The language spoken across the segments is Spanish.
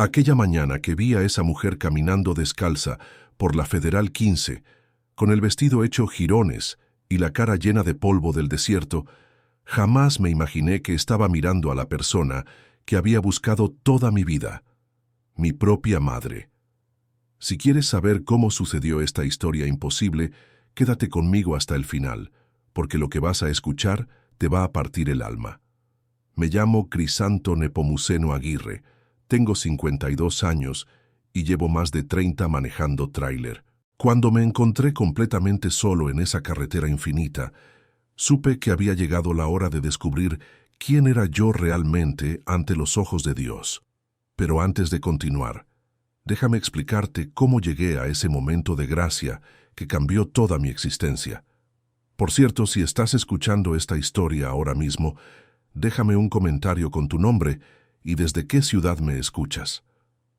Aquella mañana que vi a esa mujer caminando descalza por la Federal 15, con el vestido hecho jirones y la cara llena de polvo del desierto, jamás me imaginé que estaba mirando a la persona que había buscado toda mi vida, mi propia madre. Si quieres saber cómo sucedió esta historia imposible, quédate conmigo hasta el final, porque lo que vas a escuchar te va a partir el alma. Me llamo Crisanto Nepomuceno Aguirre, tengo 52 años y llevo más de 30 manejando tráiler. Cuando me encontré completamente solo en esa carretera infinita, supe que había llegado la hora de descubrir quién era yo realmente ante los ojos de Dios. Pero antes de continuar, déjame explicarte cómo llegué a ese momento de gracia que cambió toda mi existencia. Por cierto, si estás escuchando esta historia ahora mismo, déjame un comentario con tu nombre y desde qué ciudad me escuchas.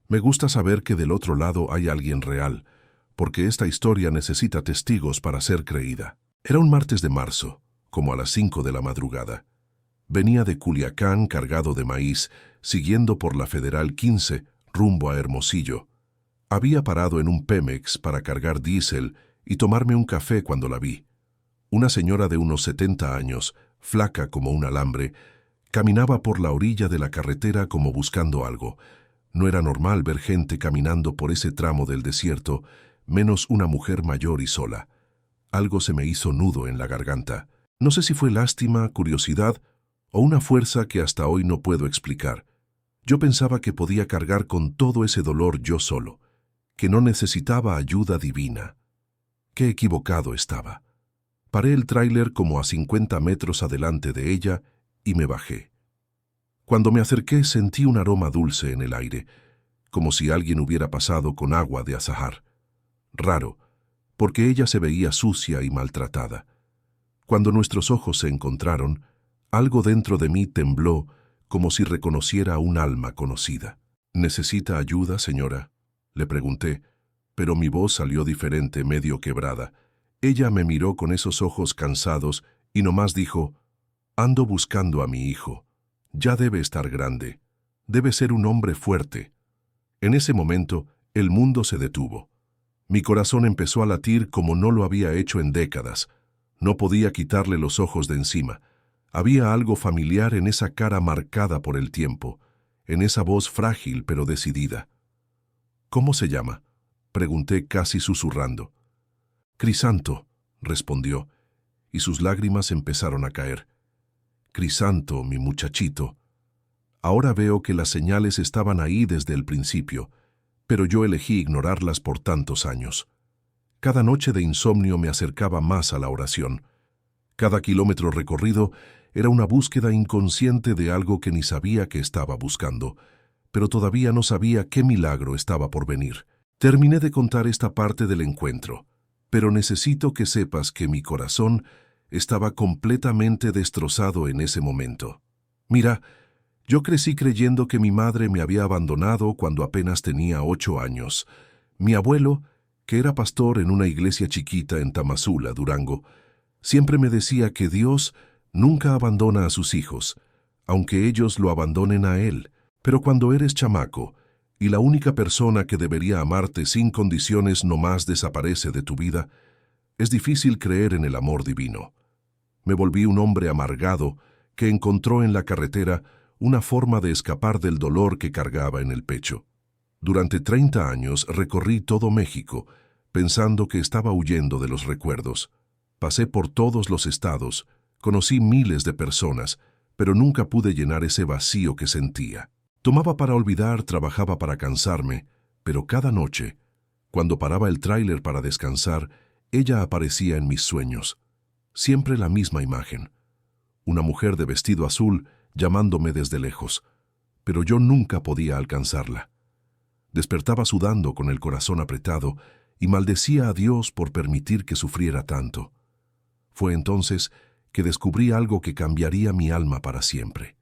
Me gusta saber que del otro lado hay alguien real, porque esta historia necesita testigos para ser creída. Era un martes de marzo, como a las 5 de la madrugada. Venía de Culiacán cargado de maíz, siguiendo por la Federal 15, rumbo a Hermosillo. Había parado en un Pemex para cargar diésel y tomarme un café cuando la vi. Una señora de unos 70 años, flaca como un alambre, caminaba por la orilla de la carretera como buscando algo. No era normal ver gente caminando por ese tramo del desierto, menos una mujer mayor y sola. Algo se me hizo nudo en la garganta. No sé si fue lástima, curiosidad o una fuerza que hasta hoy no puedo explicar. Yo pensaba que podía cargar con todo ese dolor yo solo, que no necesitaba ayuda divina. Qué equivocado estaba. Paré el tráiler como a 50 metros adelante de ella y me bajé. Cuando me acerqué sentí un aroma dulce en el aire, como si alguien hubiera pasado con agua de azahar. Raro, porque ella se veía sucia y maltratada. Cuando nuestros ojos se encontraron, algo dentro de mí tembló como si reconociera un alma conocida. ¿Necesita ayuda, señora?, le pregunté, pero mi voz salió diferente, medio quebrada. Ella me miró con esos ojos cansados y nomás dijo: «Ando buscando a mi hijo. Ya debe estar grande. Debe ser un hombre fuerte». En ese momento, el mundo se detuvo. Mi corazón empezó a latir como no lo había hecho en décadas. No podía quitarle los ojos de encima. Había algo familiar en esa cara marcada por el tiempo, en esa voz frágil pero decidida. «¿Cómo se llama?», pregunté casi susurrando. «Crisanto», respondió, y sus lágrimas empezaron a caer. «Crisanto, mi muchachito». Ahora veo que las señales estaban ahí desde el principio, pero yo elegí ignorarlas por tantos años. Cada noche de insomnio me acercaba más a la oración. Cada kilómetro recorrido era una búsqueda inconsciente de algo que ni sabía que estaba buscando, pero todavía no sabía qué milagro estaba por venir. Terminé de contar esta parte del encuentro, pero necesito que sepas que mi corazón estaba completamente destrozado en ese momento. Mira, yo crecí creyendo que mi madre me había abandonado cuando apenas tenía 8 años. Mi abuelo, que era pastor en una iglesia chiquita en Tamazula, Durango, siempre me decía que Dios nunca abandona a sus hijos, aunque ellos lo abandonen a él. Pero cuando eres chamaco y la única persona que debería amarte sin condiciones nomás desaparece de tu vida, es difícil creer en el amor divino. Me volví un hombre amargado que encontró en la carretera una forma de escapar del dolor que cargaba en el pecho. Durante 30 años recorrí todo México, pensando que estaba huyendo de los recuerdos. Pasé por todos los estados, conocí miles de personas, pero nunca pude llenar ese vacío que sentía. Tomaba para olvidar, trabajaba para cansarme, pero cada noche, cuando paraba el tráiler para descansar, ella aparecía en mis sueños. Siempre la misma imagen. Una mujer de vestido azul llamándome desde lejos, pero yo nunca podía alcanzarla. Despertaba sudando con el corazón apretado y maldecía a Dios por permitir que sufriera tanto. Fue entonces que descubrí algo que cambiaría mi alma para siempre.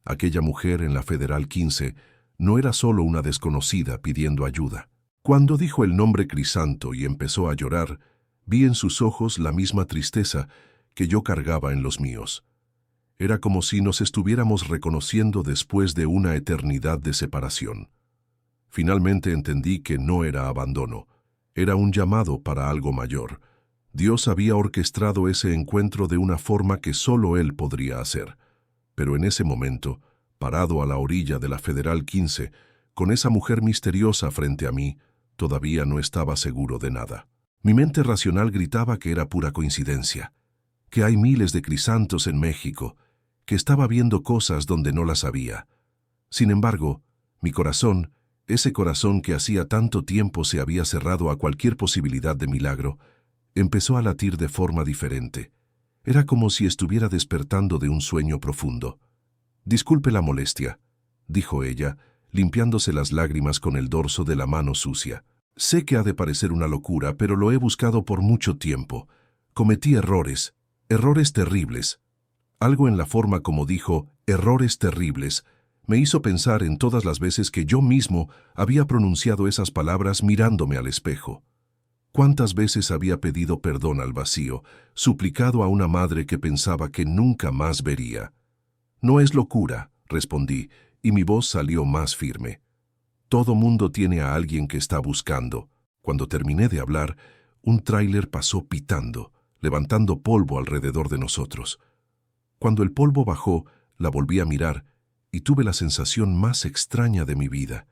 Aquella mujer en la Federal 15 no era solo una desconocida pidiendo ayuda. Cuando dijo el nombre Crisanto y empezó a llorar, vi en sus ojos la misma tristeza que yo cargaba en los míos. Era como si nos estuviéramos reconociendo después de una eternidad de separación. Finalmente entendí que no era abandono, era un llamado para algo mayor. Dios había orquestado ese encuentro de una forma que solo Él podría hacer. Pero en ese momento, parado a la orilla de la Federal 15, con esa mujer misteriosa frente a mí, todavía no estaba seguro de nada. Mi mente racional gritaba que era pura coincidencia, que hay miles de Crisantos en México, que estaba viendo cosas donde no las había. Sin embargo, mi corazón, ese corazón que hacía tanto tiempo se había cerrado a cualquier posibilidad de milagro, empezó a latir de forma diferente. Era como si estuviera despertando de un sueño profundo. «Disculpe la molestia», dijo ella, limpiándose las lágrimas con el dorso de la mano sucia. «Sé que ha de parecer una locura, pero lo he buscado por mucho tiempo. Cometí errores, errores terribles». Algo en la forma como dijo «errores terribles» me hizo pensar en todas las veces que yo mismo había pronunciado esas palabras mirándome al espejo. ¿Cuántas veces había pedido perdón al vacío, suplicado a una madre que pensaba que nunca más vería? «No es locura», respondí, y mi voz salió más firme. «Todo mundo tiene a alguien que está buscando». Cuando terminé de hablar, un tráiler pasó pitando, levantando polvo alrededor de nosotros. Cuando el polvo bajó, la volví a mirar, y tuve la sensación más extraña de mi vida.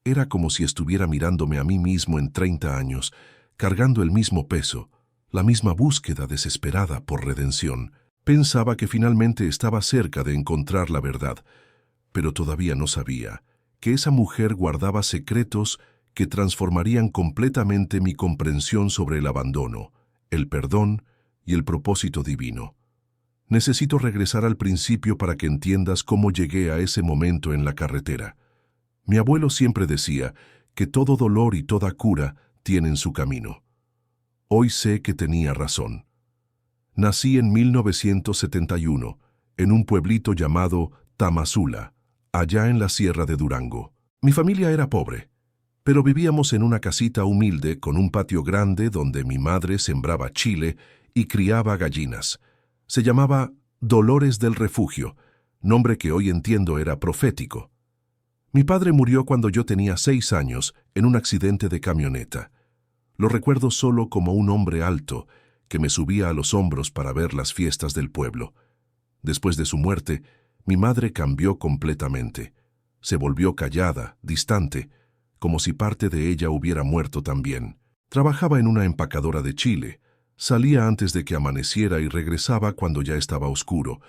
Era como si estuviera mirándome a mí mismo en 30 años, cargando el mismo peso, la misma búsqueda desesperada por redención. Pensaba que finalmente estaba cerca de encontrar la verdad, pero todavía no sabía que esa mujer guardaba secretos que transformarían completamente mi comprensión sobre el abandono, el perdón y el propósito divino. Necesito regresar al principio para que entiendas cómo llegué a ese momento en la carretera. Mi abuelo siempre decía que todo dolor y toda cura tienen su camino. Hoy sé que tenía razón. Nací en 1971, en un pueblito llamado Tamazula, allá en la Sierra de Durango. Mi familia era pobre, pero vivíamos en una casita humilde con un patio grande donde mi madre sembraba chile y criaba gallinas. Se llamaba Dolores del Refugio, nombre que hoy entiendo era profético. Mi padre murió cuando yo tenía 6 años en un accidente de camioneta. Lo recuerdo solo como un hombre alto que me subía a los hombros para ver las fiestas del pueblo. Después de su muerte, mi madre cambió completamente. Se volvió callada, distante, como si parte de ella hubiera muerto también. Trabajaba en una empacadora de chile. Salía antes de que amaneciera y regresaba cuando ya estaba oscuro.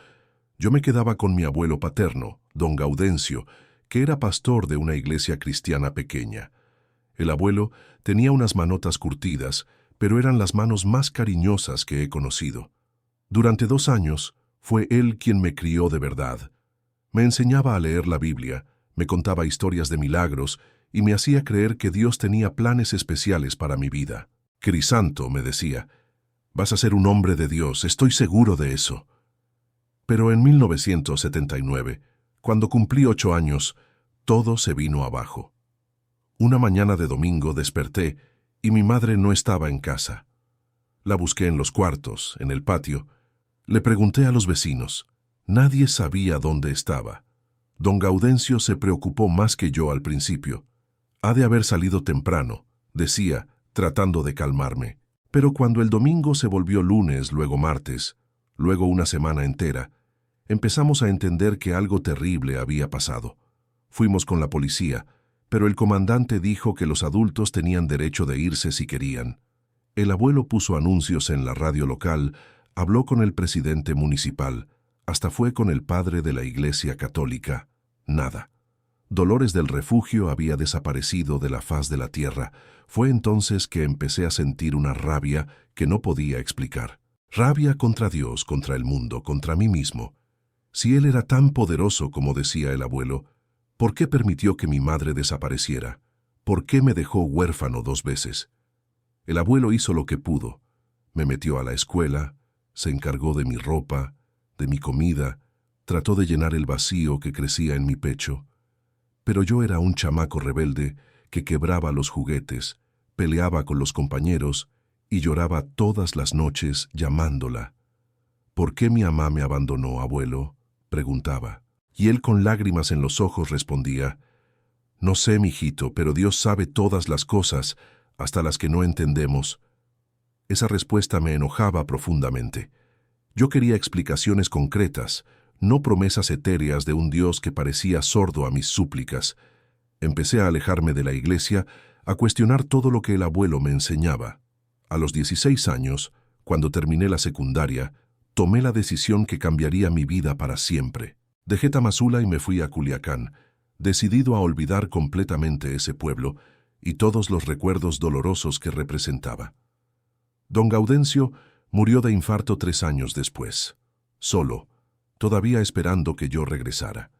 Yo me quedaba con mi abuelo paterno, don Gaudencio, que era pastor de una iglesia cristiana pequeña. El abuelo tenía unas manotas curtidas, pero eran las manos más cariñosas que he conocido. Durante 2 años, fue él quien me crió de verdad. Me enseñaba a leer la Biblia, me contaba historias de milagros y me hacía creer que Dios tenía planes especiales para mi vida. «Crisanto», me decía, «vas a ser un hombre de Dios, estoy seguro de eso». Pero en 1979, cuando cumplí 8 años, todo se vino abajo. Una mañana de domingo desperté y mi madre no estaba en casa. La busqué en los cuartos, en el patio. Le pregunté a los vecinos. Nadie sabía dónde estaba. Don Gaudencio se preocupó más que yo al principio. «Ha de haber salido temprano», decía, tratando de calmarme. Pero cuando el domingo se volvió lunes, luego martes, luego una semana entera, empezamos a entender que algo terrible había pasado. Fuimos con la policía, pero el comandante dijo que los adultos tenían derecho de irse si querían. El abuelo puso anuncios en la radio local, habló con el presidente municipal, hasta fue con el padre de la iglesia católica. Nada. Dolores del Refugio había desaparecido de la faz de la tierra. Fue entonces que empecé a sentir una rabia que no podía explicar. Rabia contra Dios, contra el mundo, contra mí mismo. Si Él era tan poderoso como decía el abuelo, ¿por qué permitió que mi madre desapareciera? ¿Por qué me dejó huérfano 2 veces? El abuelo hizo lo que pudo. Me metió a la escuela, se encargó de mi ropa, de mi comida, trató de llenar el vacío que crecía en mi pecho. Pero yo era un chamaco rebelde que quebraba los juguetes, peleaba con los compañeros y lloraba todas las noches llamándola. «¿Por qué mi mamá me abandonó, abuelo?», preguntaba. Y él con lágrimas en los ojos respondía: No sé, mijito, pero Dios sabe todas las cosas, hasta las que no entendemos. Esa respuesta me enojaba profundamente. Yo quería explicaciones concretas, no promesas etéreas de un Dios que parecía sordo a mis súplicas. Empecé a alejarme de la iglesia, a cuestionar todo lo que el abuelo me enseñaba. A los 16 años, cuando terminé la secundaria, tomé la decisión que cambiaría mi vida para siempre. Dejé Tamazula y me fui a Culiacán, decidido a olvidar completamente ese pueblo y todos los recuerdos dolorosos que representaba. Don Gaudencio murió de infarto 3 años después, solo, todavía esperando que yo regresara.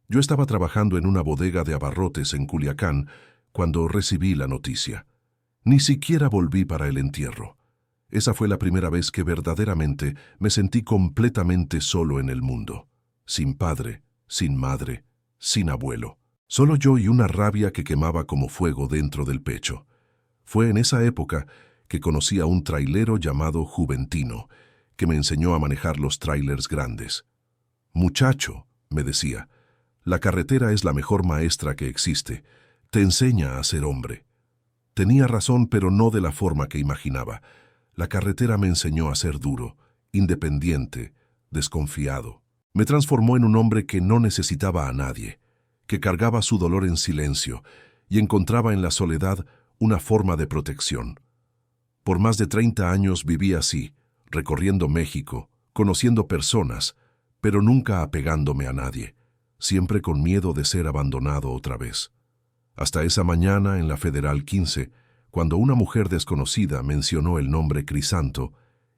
Yo estaba trabajando en una bodega de abarrotes en Culiacán cuando recibí la noticia. Ni siquiera volví para el entierro. Esa fue la primera vez que verdaderamente me sentí completamente solo en el mundo. Sin padre, sin madre, sin abuelo. Solo yo y una rabia que quemaba como fuego dentro del pecho. Fue en esa época que conocí a un trailero llamado Juventino, que me enseñó a manejar los trailers grandes. «Muchacho», me decía, «la carretera es la mejor maestra que existe. Te enseña a ser hombre». Tenía razón, pero no de la forma que imaginaba. La carretera me enseñó a ser duro, independiente, desconfiado. Me transformó en un hombre que no necesitaba a nadie, que cargaba su dolor en silencio y encontraba en la soledad una forma de protección. Por más de 30 años viví así, recorriendo México, conociendo personas, pero nunca apegándome a nadie, siempre con miedo de ser abandonado otra vez. Hasta esa mañana en la Federal 15, cuando una mujer desconocida mencionó el nombre Crisanto,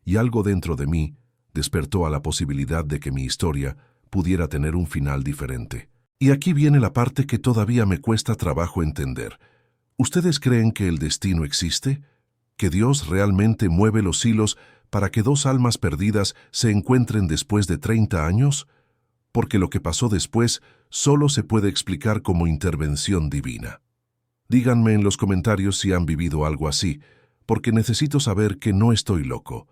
y algo dentro de mí despertó a la posibilidad de que mi historia pudiera tener un final diferente. Y aquí viene la parte que todavía me cuesta trabajo entender. ¿Ustedes creen que el destino existe? ¿Que Dios realmente mueve los hilos para que 2 almas perdidas se encuentren después de 30 años? Porque lo que pasó después solo se puede explicar como intervención divina. Díganme en los comentarios si han vivido algo así, porque necesito saber que no estoy loco.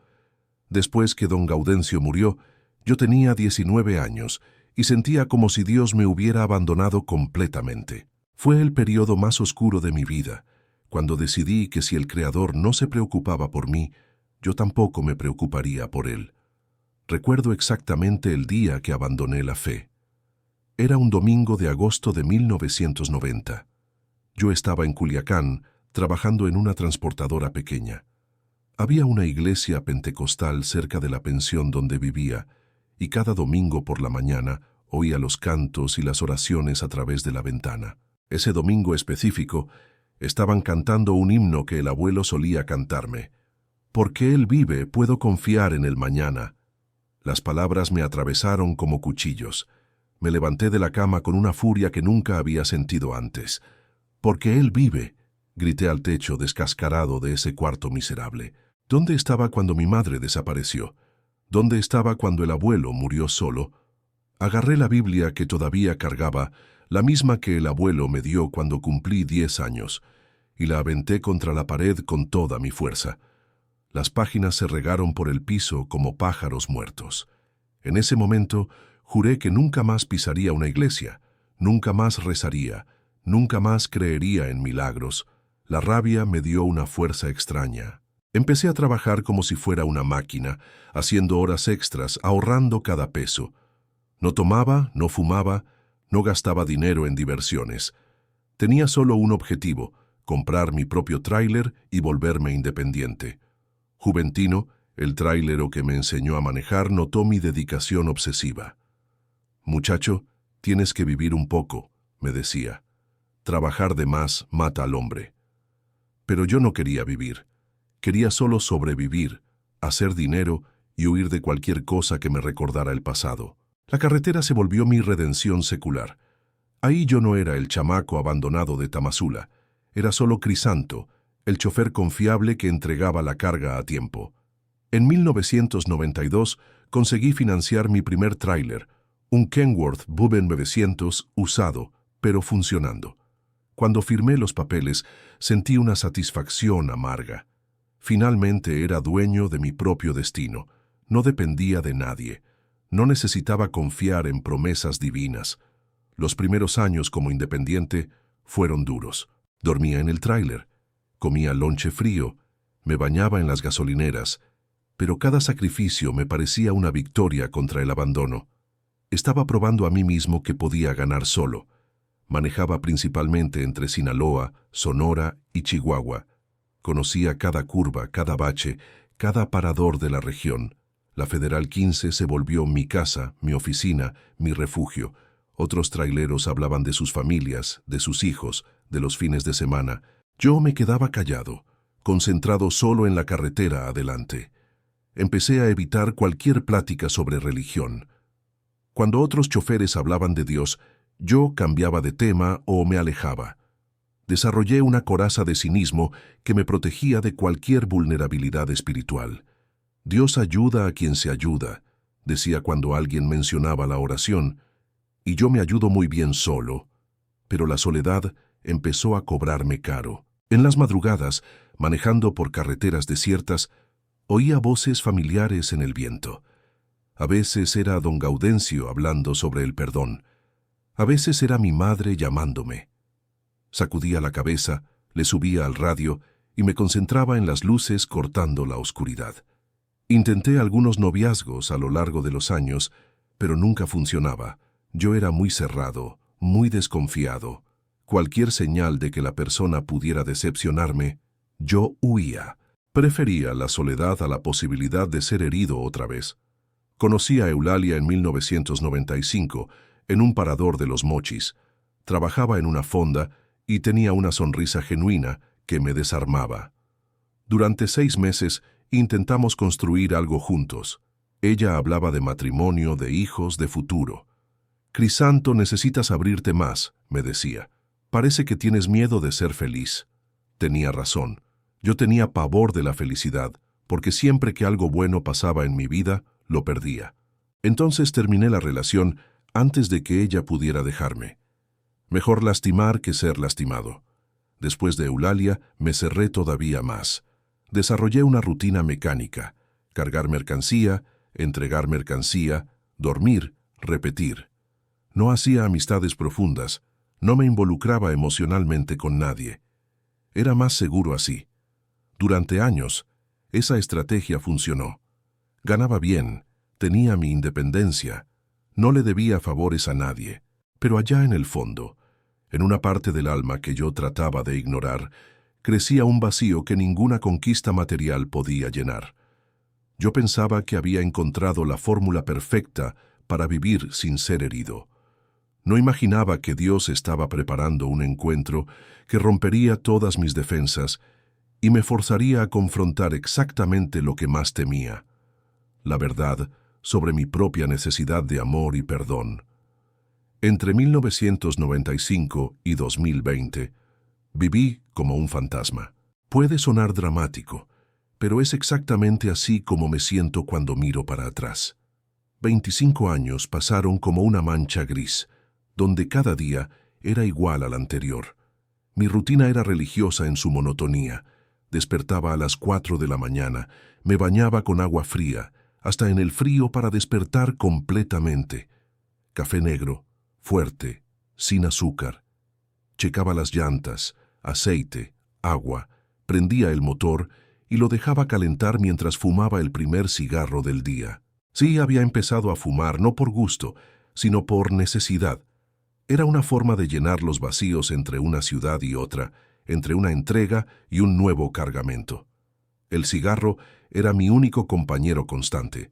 Después que don Gaudencio murió, yo tenía 19 años y sentía como si Dios me hubiera abandonado completamente. Fue el periodo más oscuro de mi vida, cuando decidí que si el Creador no se preocupaba por mí, yo tampoco me preocuparía por Él. Recuerdo exactamente el día que abandoné la fe. Era un domingo de agosto de 1990. Yo estaba en Culiacán, trabajando en una transportadora pequeña. Había una iglesia pentecostal cerca de la pensión donde vivía, y cada domingo por la mañana oía los cantos y las oraciones a través de la ventana. Ese domingo específico, estaban cantando un himno que el abuelo solía cantarme. «Porque Él vive, puedo confiar en el mañana». Las palabras me atravesaron como cuchillos. Me levanté de la cama con una furia que nunca había sentido antes. «Porque Él vive», grité al techo descascarado de ese cuarto miserable. ¿Dónde estaba cuando mi madre desapareció? ¿Dónde estaba cuando el abuelo murió solo? Agarré la Biblia que todavía cargaba, la misma que el abuelo me dio cuando cumplí 10 años, y la aventé contra la pared con toda mi fuerza. Las páginas se regaron por el piso como pájaros muertos. En ese momento, juré que nunca más pisaría una iglesia, nunca más rezaría, nunca más creería en milagros. La rabia me dio una fuerza extraña. Empecé a trabajar como si fuera una máquina, haciendo horas extras, ahorrando cada peso. No tomaba, no fumaba, no gastaba dinero en diversiones. Tenía solo un objetivo: comprar mi propio tráiler y volverme independiente. Juventino, el tráilero que me enseñó a manejar, notó mi dedicación obsesiva. «Muchacho, tienes que vivir un poco», me decía. «Trabajar de más mata al hombre». Pero yo no quería vivir. Quería solo sobrevivir, hacer dinero y huir de cualquier cosa que me recordara el pasado. La carretera se volvió mi redención secular. Ahí yo no era el chamaco abandonado de Tamazula. Era solo Crisanto, el chofer confiable que entregaba la carga a tiempo. En 1992 conseguí financiar mi primer tráiler, un Kenworth Buben 900 usado, pero funcionando. Cuando firmé los papeles, sentí una satisfacción amarga. Finalmente era dueño de mi propio destino. No dependía de nadie. No necesitaba confiar en promesas divinas. Los primeros años como independiente fueron duros. Dormía en el tráiler, comía lonche frío, me bañaba en las gasolineras, pero cada sacrificio me parecía una victoria contra el abandono. Estaba probando a mí mismo que podía ganar solo. Manejaba principalmente entre Sinaloa, Sonora y Chihuahua. Conocía cada curva, cada bache, cada aparador de la región. La Federal 15 se volvió mi casa, mi oficina, mi refugio. Otros traileros hablaban de sus familias, de sus hijos, de los fines de semana. Yo me quedaba callado, concentrado solo en la carretera adelante. Empecé a evitar cualquier plática sobre religión. Cuando otros choferes hablaban de Dios, yo cambiaba de tema o me alejaba. Desarrollé una coraza de cinismo que me protegía de cualquier vulnerabilidad espiritual. Dios ayuda a quien se ayuda, decía cuando alguien mencionaba la oración, y yo me ayudo muy bien solo, pero la soledad empezó a cobrarme caro. En las madrugadas, manejando por carreteras desiertas, oía voces familiares en el viento. A veces era don Gaudencio hablando sobre el perdón. A veces era mi madre llamándome. Sacudía la cabeza, le subía al radio y me concentraba en las luces cortando la oscuridad. Intenté algunos noviazgos a lo largo de los años, pero nunca funcionaba. Yo era muy cerrado, muy desconfiado. Cualquier señal de que la persona pudiera decepcionarme, yo huía. Prefería la soledad a la posibilidad de ser herido otra vez. Conocí a Eulalia en 1995, en un parador de Los Mochis. Trabajaba en una fonda y tenía una sonrisa genuina que me desarmaba. Durante 6 meses intentamos construir algo juntos. Ella hablaba de matrimonio, de hijos, de futuro. «Crisanto, necesitas abrirte más», me decía. «Parece que tienes miedo de ser feliz». Tenía razón. Yo tenía pavor de la felicidad, porque siempre que algo bueno pasaba en mi vida, lo perdía. Entonces terminé la relación antes de que ella pudiera dejarme. Mejor lastimar que ser lastimado. Después de Eulalia, me cerré todavía más. Desarrollé una rutina mecánica: cargar mercancía, entregar mercancía, dormir, repetir. No hacía amistades profundas, no me involucraba emocionalmente con nadie. Era más seguro así. Durante años, esa estrategia funcionó. Ganaba bien, tenía mi independencia, no le debía favores a nadie, pero allá en el fondo, en una parte del alma que yo trataba de ignorar, crecía un vacío que ninguna conquista material podía llenar. Yo pensaba que había encontrado la fórmula perfecta para vivir sin ser herido. No imaginaba que Dios estaba preparando un encuentro que rompería todas mis defensas y me forzaría a confrontar exactamente lo que más temía: la verdad sobre mi propia necesidad de amor y perdón. Entre 1995 y 2020, viví como un fantasma. Puede sonar dramático, pero es exactamente así como me siento cuando miro para atrás. 25 años pasaron como una mancha gris, donde cada día era igual al anterior. Mi rutina era religiosa en su monotonía. Despertaba a las 4 de la mañana, me bañaba con agua fría, hasta en el frío para despertar completamente. Café negro, fuerte, sin azúcar. Checaba las llantas, aceite, agua, prendía el motor y lo dejaba calentar mientras fumaba el primer cigarro del día. Sí, había empezado a fumar no por gusto, sino por necesidad. Era una forma de llenar los vacíos entre una ciudad y otra, entre una entrega y un nuevo cargamento. El cigarro era mi único compañero constante.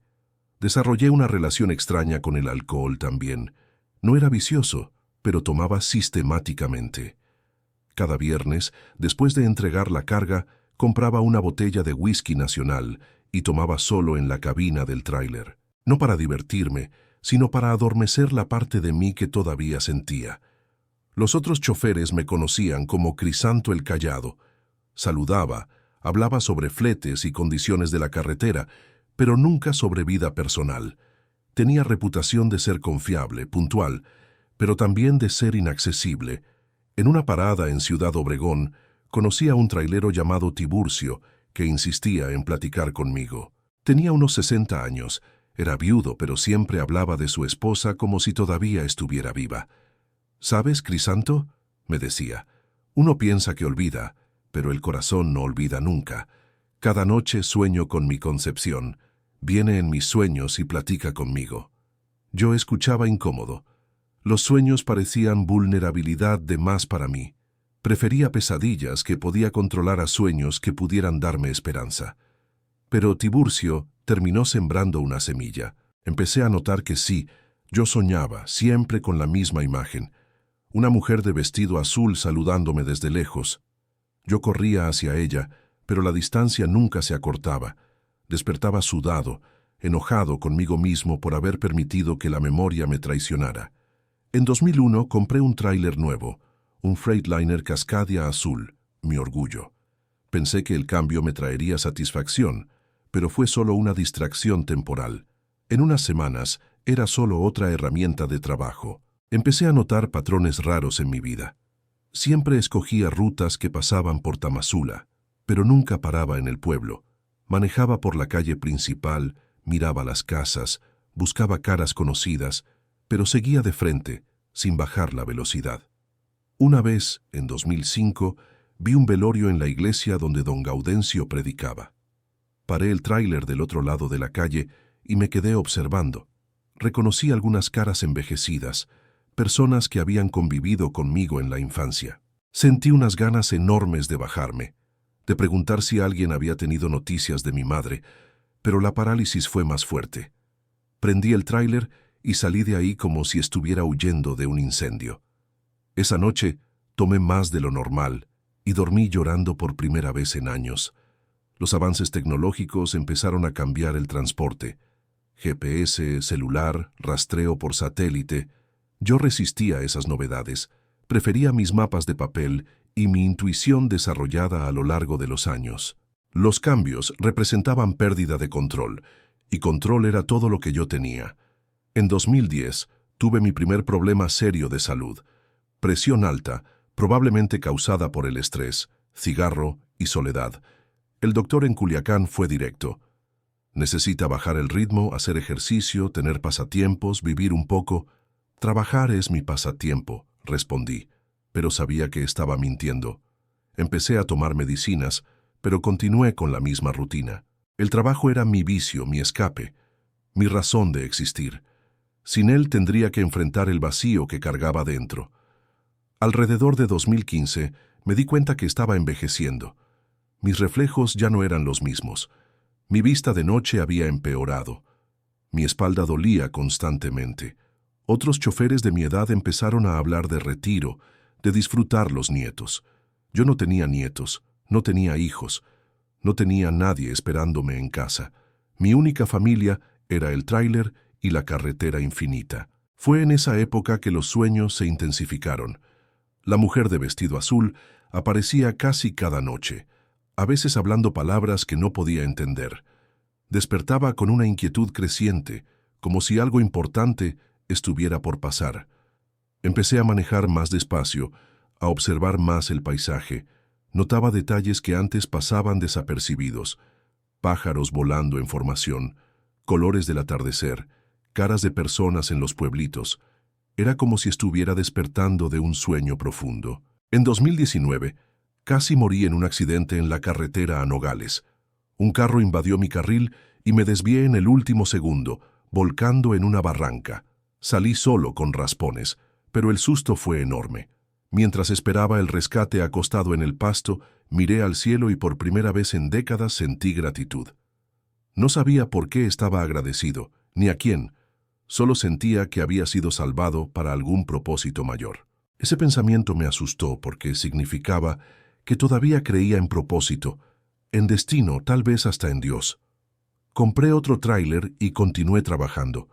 Desarrollé una relación extraña con el alcohol también. No era vicioso, pero tomaba sistemáticamente. Cada viernes, después de entregar la carga, compraba una botella de whisky nacional y tomaba solo en la cabina del tráiler. No para divertirme, sino para adormecer la parte de mí que todavía sentía. Los otros choferes me conocían como Crisanto el Callado. Saludaba, hablaba sobre fletes y condiciones de la carretera, pero nunca sobre vida personal. Tenía reputación de ser confiable, puntual, pero también de ser inaccesible. En una parada en Ciudad Obregón, conocí a un trailero llamado Tiburcio, que insistía en platicar conmigo. Tenía unos 60 años, era viudo, pero siempre hablaba de su esposa como si todavía estuviera viva. «¿Sabes, Crisanto?», me decía. Uno piensa que olvida, pero el corazón no olvida nunca. Cada noche sueño con mi Concepción. Viene en mis sueños y platica conmigo. Yo escuchaba incómodo. Los sueños parecían vulnerabilidad de más para mí. Prefería pesadillas que podía controlar a sueños que pudieran darme esperanza. Pero Tiburcio terminó sembrando una semilla. Empecé a notar que sí, yo soñaba, siempre con la misma imagen. Una mujer de vestido azul saludándome desde lejos. Yo corría hacia ella, pero la distancia nunca se acortaba. Despertaba sudado, enojado conmigo mismo por haber permitido que la memoria me traicionara. En 2001 compré un tráiler nuevo, un Freightliner Cascadia azul, mi orgullo. Pensé que el cambio me traería satisfacción, pero fue solo una distracción temporal. En unas semanas era solo otra herramienta de trabajo. Empecé a notar patrones raros en mi vida. Siempre escogía rutas que pasaban por Tamazula, pero nunca paraba en el pueblo. Manejaba por la calle principal, miraba las casas, buscaba caras conocidas, pero seguía de frente, sin bajar la velocidad. Una vez, en 2005, vi un velorio en la iglesia donde don Gaudencio predicaba. Paré el tráiler del otro lado de la calle y me quedé observando. Reconocí algunas caras envejecidas, personas que habían convivido conmigo en la infancia. Sentí unas ganas enormes de bajarme, de preguntar si alguien había tenido noticias de mi madre, pero la parálisis fue más fuerte. Prendí el tráiler y salí de ahí como si estuviera huyendo de un incendio. Esa noche tomé más de lo normal y dormí llorando por primera vez en años. Los avances tecnológicos empezaron a cambiar el transporte. GPS, celular, rastreo por satélite. Yo resistía a esas novedades. Prefería mis mapas de papel y mi intuición desarrollada a lo largo de los años. Los cambios representaban pérdida de control, y control era todo lo que yo tenía. En 2010 tuve mi primer problema serio de salud. Presión alta, probablemente causada por el estrés, cigarro y soledad. El doctor en Culiacán fue directo. Necesita bajar el ritmo, hacer ejercicio, tener pasatiempos, vivir un poco. Trabajar es mi pasatiempo, respondí, pero sabía que estaba mintiendo. Empecé a tomar medicinas, pero continué con la misma rutina. El trabajo era mi vicio, mi escape, mi razón de existir. Sin él tendría que enfrentar el vacío que cargaba dentro. Alrededor de 2015 me di cuenta que estaba envejeciendo. Mis reflejos ya no eran los mismos. Mi vista de noche había empeorado. Mi espalda dolía constantemente. Otros choferes de mi edad empezaron a hablar de retiro, de disfrutar los nietos. Yo no tenía nietos, no tenía hijos, no tenía nadie esperándome en casa. Mi única familia era el tráiler y la carretera infinita. Fue en esa época que los sueños se intensificaron. La mujer de vestido azul aparecía casi cada noche, a veces hablando palabras que no podía entender. Despertaba con una inquietud creciente, como si algo importante estuviera por pasar. Empecé a manejar más despacio, a observar más el paisaje. Notaba detalles que antes pasaban desapercibidos. Pájaros volando en formación, colores del atardecer, caras de personas en los pueblitos. Era como si estuviera despertando de un sueño profundo. En 2019, casi morí en un accidente en la carretera a Nogales. Un carro invadió mi carril y me desvié en el último segundo, volcando en una barranca. Salí solo con raspones, pero el susto fue enorme. Mientras esperaba el rescate acostado en el pasto, miré al cielo y por primera vez en décadas sentí gratitud. No sabía por qué estaba agradecido, ni a quién. Solo sentía que había sido salvado para algún propósito mayor. Ese pensamiento me asustó porque significaba que todavía creía en propósito, en destino, tal vez hasta en Dios. Compré otro tráiler y continué trabajando,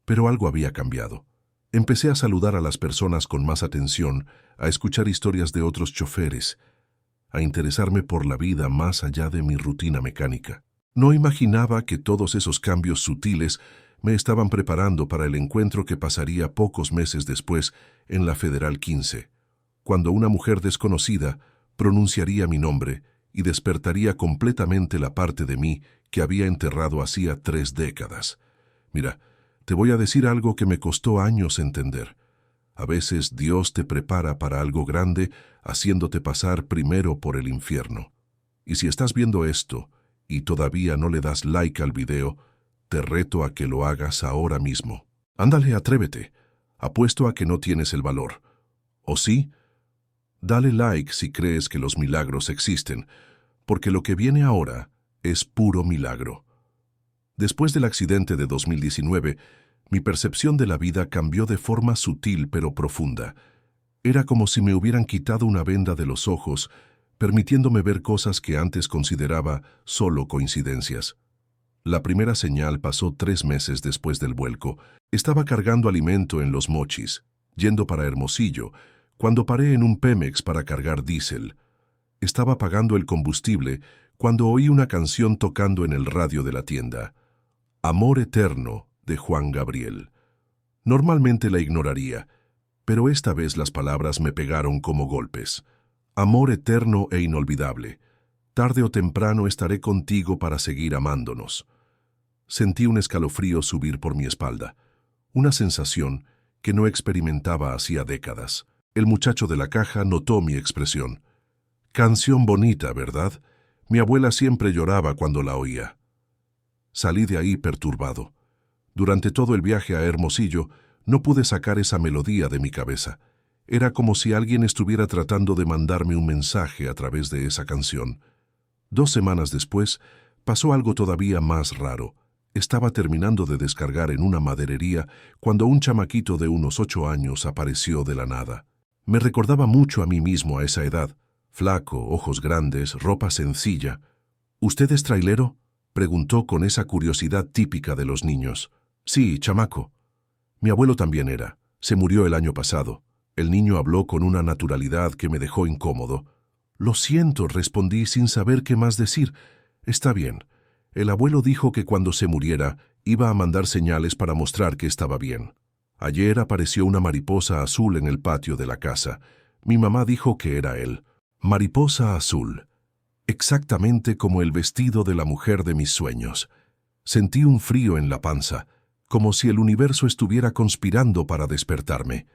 pero algo había cambiado. Empecé a saludar a las personas con más atención, a escuchar historias de otros choferes, a interesarme por la vida más allá de mi rutina mecánica. No imaginaba que todos esos cambios sutiles me estaban preparando para el encuentro que pasaría pocos meses después en la Federal 15, cuando una mujer desconocida pronunciaría mi nombre y despertaría completamente la parte de mí que había enterrado hacía 3 décadas. Mira, te voy a decir algo que me costó años entender. A veces Dios te prepara para algo grande, haciéndote pasar primero por el infierno. Y si estás viendo esto y todavía no le das like al video, te reto a que lo hagas ahora mismo. Ándale, atrévete. Apuesto a que no tienes el valor. ¿O sí? Dale like si crees que los milagros existen, porque lo que viene ahora es puro milagro. Después del accidente de 2019, mi percepción de la vida cambió de forma sutil pero profunda. Era como si me hubieran quitado una venda de los ojos, permitiéndome ver cosas que antes consideraba solo coincidencias. La primera señal pasó 3 meses después del vuelco. Estaba cargando alimento en Los Mochis, yendo para Hermosillo, cuando paré en un Pemex para cargar diésel. Estaba pagando el combustible cuando oí una canción tocando en el radio de la tienda. Amor Eterno, de Juan Gabriel. Normalmente la ignoraría, pero esta vez las palabras me pegaron como golpes. Amor eterno e inolvidable. Tarde o temprano estaré contigo para seguir amándonos. Sentí un escalofrío subir por mi espalda, una sensación que no experimentaba hacía décadas. El muchacho de la caja notó mi expresión. Canción bonita, ¿verdad? Mi abuela siempre lloraba cuando la oía. Salí de ahí perturbado. Durante todo el viaje a Hermosillo, no pude sacar esa melodía de mi cabeza. Era como si alguien estuviera tratando de mandarme un mensaje a través de esa canción. 2 semanas después, pasó algo todavía más raro. Estaba terminando de descargar en una maderería cuando un chamaquito de unos 8 años apareció de la nada. Me recordaba mucho a mí mismo a esa edad. Flaco, ojos grandes, ropa sencilla. ¿Usted es trailero?, preguntó con esa curiosidad típica de los niños. Sí, chamaco. Mi abuelo también era. Se murió el año pasado. El niño habló con una naturalidad que me dejó incómodo. Lo siento, respondí sin saber qué más decir. Está bien. El abuelo dijo que cuando se muriera iba a mandar señales para mostrar que estaba bien. Ayer apareció una mariposa azul en el patio de la casa. Mi mamá dijo que era él. Mariposa azul. Exactamente como el vestido de la mujer de mis sueños. Sentí un frío en la panza, como si el universo estuviera conspirando para despertarme.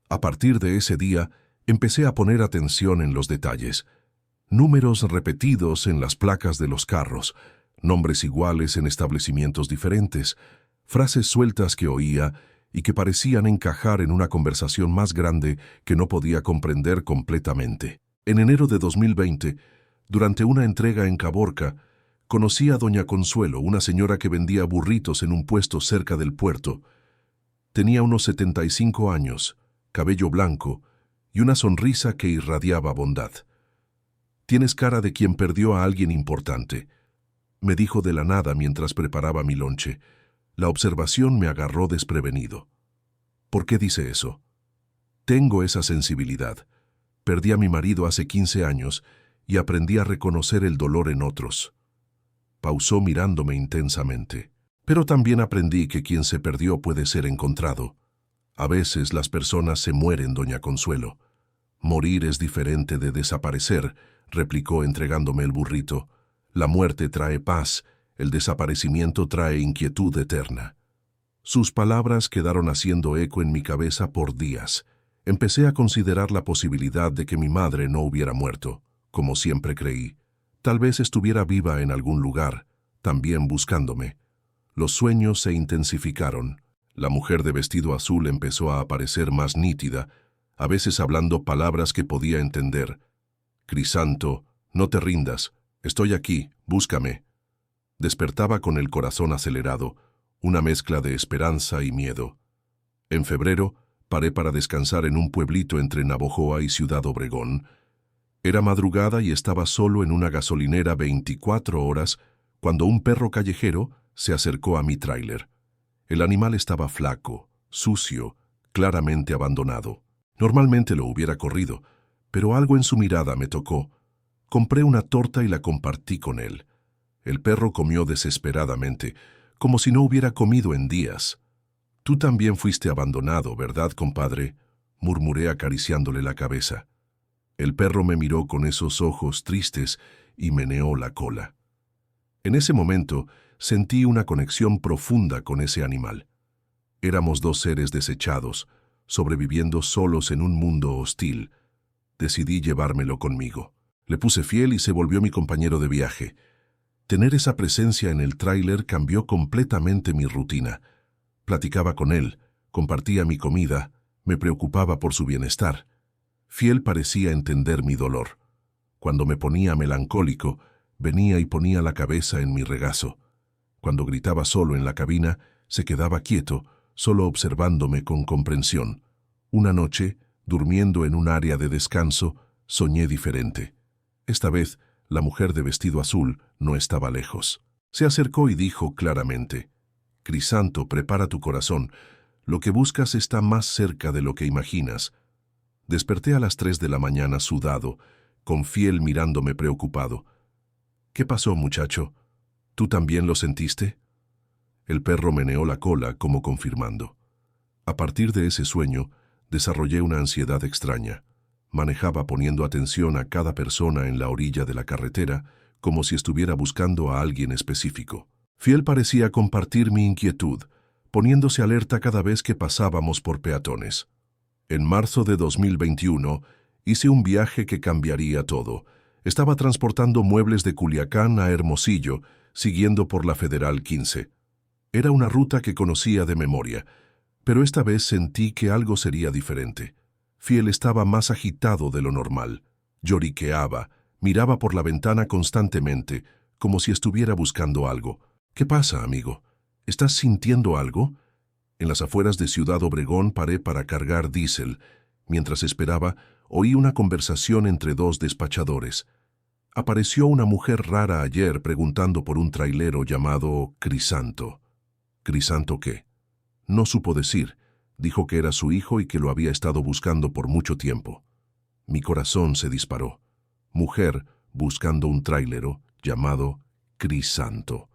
A partir de ese día, empecé a poner atención en los detalles. Números repetidos en las placas de los carros, nombres iguales en establecimientos diferentes, frases sueltas que oía y que parecían encajar en una conversación más grande que no podía comprender completamente. En enero de 2020, durante una entrega en Caborca, conocí a doña Consuelo, una señora que vendía burritos en un puesto cerca del puerto. Tenía unos 75 años, cabello blanco y una sonrisa que irradiaba bondad. «Tienes cara de quien perdió a alguien importante», me dijo de la nada mientras preparaba mi lonche. La observación me agarró desprevenido. «¿Por qué dice eso?» «Tengo esa sensibilidad. Perdí a mi marido hace 15 años y aprendí a reconocer el dolor en otros». Pausó mirándome intensamente. «Pero también aprendí que quien se perdió puede ser encontrado. A veces las personas se mueren, doña Consuelo. Morir es diferente de desaparecer», replicó entregándome el burrito. «La muerte trae paz, el desaparecimiento trae inquietud eterna». Sus palabras quedaron haciendo eco en mi cabeza por días. Empecé a considerar la posibilidad de que mi madre no hubiera muerto, como siempre creí. Tal vez estuviera viva en algún lugar, también buscándome. Los sueños se intensificaron. La mujer de vestido azul empezó a aparecer más nítida, a veces hablando palabras que podía entender. «Crisanto, no te rindas, estoy aquí, búscame». Despertaba con el corazón acelerado, una mezcla de esperanza y miedo. En febrero, paré para descansar en un pueblito entre Navojoa y Ciudad Obregón. Era madrugada y estaba solo en una gasolinera 24 horas cuando un perro callejero se acercó a mi tráiler. El animal estaba flaco, sucio, claramente abandonado. Normalmente lo hubiera corrido, pero algo en su mirada me tocó. Compré una torta y la compartí con él. El perro comió desesperadamente, como si no hubiera comido en días. «Tú también fuiste abandonado, ¿verdad, compadre?», murmuré acariciándole la cabeza. El perro me miró con esos ojos tristes y meneó la cola. En ese momento sentí una conexión profunda con ese animal. Éramos 2 seres desechados, sobreviviendo solos en un mundo hostil. Decidí llevármelo conmigo. Le puse fiel y se volvió mi compañero de viaje. Tener esa presencia en el tráiler cambió completamente mi rutina. Platicaba con él, compartía mi comida, me preocupaba por su bienestar. Fiel parecía entender mi dolor. Cuando me ponía melancólico, venía y ponía la cabeza en mi regazo. Cuando gritaba solo en la cabina, se quedaba quieto, solo observándome con comprensión. Una noche, durmiendo en un área de descanso, soñé diferente. Esta vez, la mujer de vestido azul no estaba lejos. Se acercó y dijo claramente: «Crisanto, prepara tu corazón. Lo que buscas está más cerca de lo que imaginas». Desperté a las 3 de la mañana sudado, con Fiel mirándome preocupado. «¿Qué pasó, muchacho? ¿Tú también lo sentiste?» El perro meneó la cola como confirmando. A partir de ese sueño, desarrollé una ansiedad extraña. Manejaba poniendo atención a cada persona en la orilla de la carretera, como si estuviera buscando a alguien específico. Fiel parecía compartir mi inquietud, poniéndose alerta cada vez que pasábamos por peatones. En marzo de 2021, hice un viaje que cambiaría todo. Estaba transportando muebles de Culiacán a Hermosillo, siguiendo por la Federal 15. Era una ruta que conocía de memoria, pero esta vez sentí que algo sería diferente. Fiel estaba más agitado de lo normal. Lloriqueaba, miraba por la ventana constantemente, como si estuviera buscando algo. «¿Qué pasa, amigo? ¿Estás sintiendo algo?» En las afueras de Ciudad Obregón paré para cargar diésel. Mientras esperaba, oí una conversación entre dos despachadores. Apareció una mujer rara ayer preguntando por un trailero llamado Crisanto. ¿Crisanto qué? No supo decir. Dijo que era su hijo y que lo había estado buscando por mucho tiempo. Mi corazón se disparó. Mujer buscando un trailero llamado Crisanto.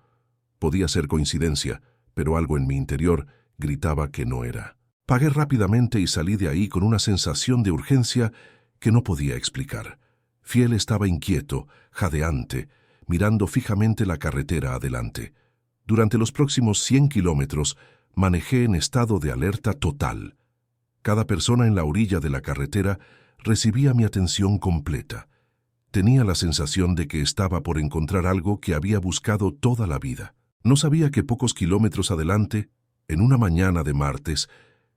Podía ser coincidencia, pero algo en mi interior gritaba que no era. Pagué rápidamente y salí de ahí con una sensación de urgencia que no podía explicar. Fiel estaba inquieto, jadeante, mirando fijamente la carretera adelante. Durante los próximos 100 kilómetros, manejé en estado de alerta total. Cada persona en la orilla de la carretera recibía mi atención completa. Tenía la sensación de que estaba por encontrar algo que había buscado toda la vida. No sabía que pocos kilómetros adelante, en una mañana de martes,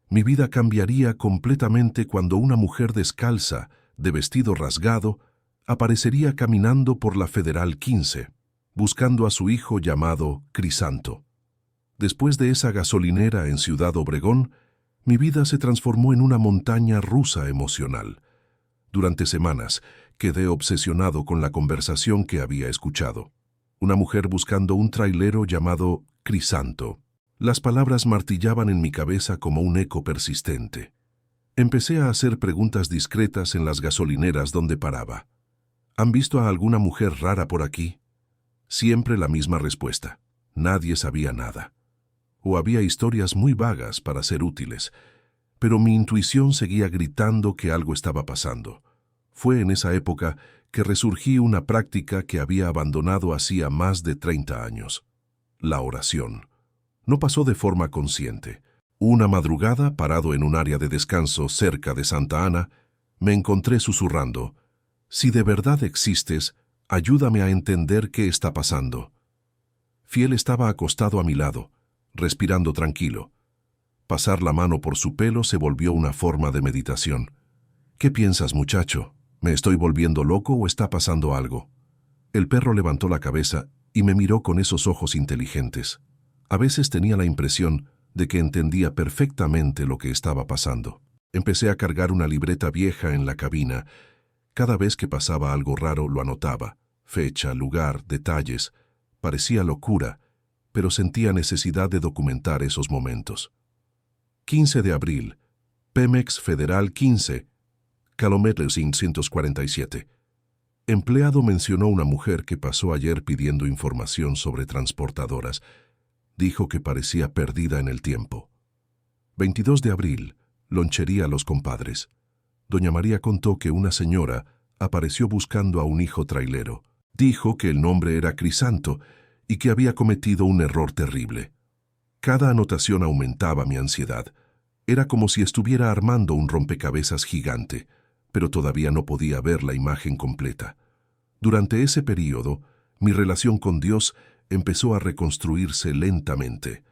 mi vida cambiaría completamente cuando una mujer descalza, de vestido rasgado, aparecería caminando por la Federal 15, buscando a su hijo llamado Crisanto. Después de esa gasolinera en Ciudad Obregón, mi vida se transformó en una montaña rusa emocional. Durante semanas, quedé obsesionado con la conversación que había escuchado. Una mujer buscando un trailero llamado Crisanto. Las palabras martillaban en mi cabeza como un eco persistente. Empecé a hacer preguntas discretas en las gasolineras donde paraba. ¿Han visto a alguna mujer rara por aquí? Siempre la misma respuesta. Nadie sabía nada. O había historias muy vagas para ser útiles, pero mi intuición seguía gritando que algo estaba pasando. Fue en esa época que resurgí una práctica que había abandonado hacía más de 30 años. La oración. No pasó de forma consciente. Una madrugada, parado en un área de descanso cerca de Santa Ana, me encontré susurrando: «Si de verdad existes, ayúdame a entender qué está pasando». Fiel estaba acostado a mi lado, respirando tranquilo. Pasar la mano por su pelo se volvió una forma de meditación. «¿Qué piensas, muchacho? ¿Me estoy volviendo loco o está pasando algo?» El perro levantó la cabeza y me miró con esos ojos inteligentes. A veces tenía la impresión de que entendía perfectamente lo que estaba pasando. Empecé a cargar una libreta vieja en la cabina. Cada vez que pasaba algo raro lo anotaba. Fecha, lugar, detalles. Parecía locura, pero sentía necesidad de documentar esos momentos. 15 de abril. Pemex Federal 15. Kilómetro 547. Empleado mencionó una mujer que pasó ayer pidiendo información sobre transportadoras. Dijo que parecía perdida en el tiempo. 22 de abril. Lonchería Los Compadres. Doña María contó que una señora apareció buscando a un hijo trailero. Dijo que el nombre era Crisanto y que había cometido un error terrible. Cada anotación aumentaba mi ansiedad. Era como si estuviera armando un rompecabezas gigante, pero todavía no podía ver la imagen completa. Durante ese período, mi relación con Dios empezó a reconstruirse lentamente.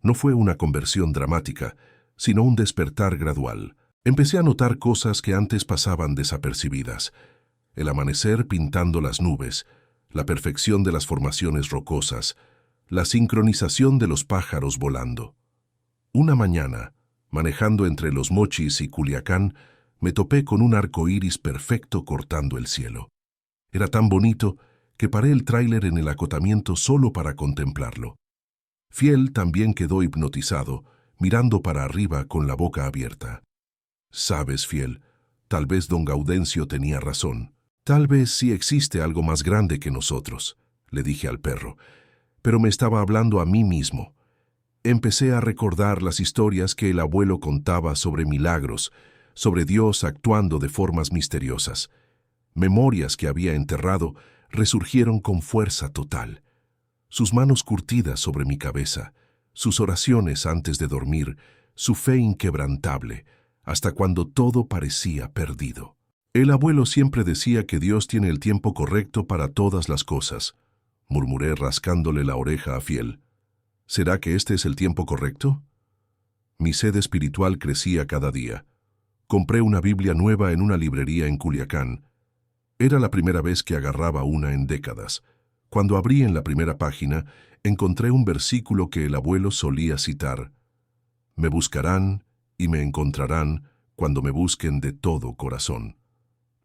No fue una conversión dramática, sino un despertar gradual. Empecé a notar cosas que antes pasaban desapercibidas. El amanecer pintando las nubes, la perfección de las formaciones rocosas, la sincronización de los pájaros volando. Una mañana, manejando entre Los Mochis y Culiacán, me topé con un arco iris perfecto cortando el cielo. Era tan bonito que paré el tráiler en el acotamiento solo para contemplarlo. Fiel también quedó hipnotizado, mirando para arriba con la boca abierta. Sabes, Fiel, tal vez don Gaudencio tenía razón. Tal vez sí existe algo más grande que nosotros, le dije al perro, pero me estaba hablando a mí mismo. Empecé a recordar las historias que el abuelo contaba sobre milagros, sobre Dios actuando de formas misteriosas. Memorias que había enterrado resurgieron con fuerza total. Sus manos curtidas sobre mi cabeza, sus oraciones antes de dormir, su fe inquebrantable, hasta cuando todo parecía perdido. El abuelo siempre decía que Dios tiene el tiempo correcto para todas las cosas, murmuré rascándole la oreja a Fiel. ¿Será que este es el tiempo correcto? Mi sed espiritual crecía cada día. Compré una Biblia nueva en una librería en Culiacán. Era la primera vez que agarraba una en décadas. Cuando abrí en la primera página, encontré un versículo que el abuelo solía citar. Me buscarán y me encontrarán cuando me busquen de todo corazón.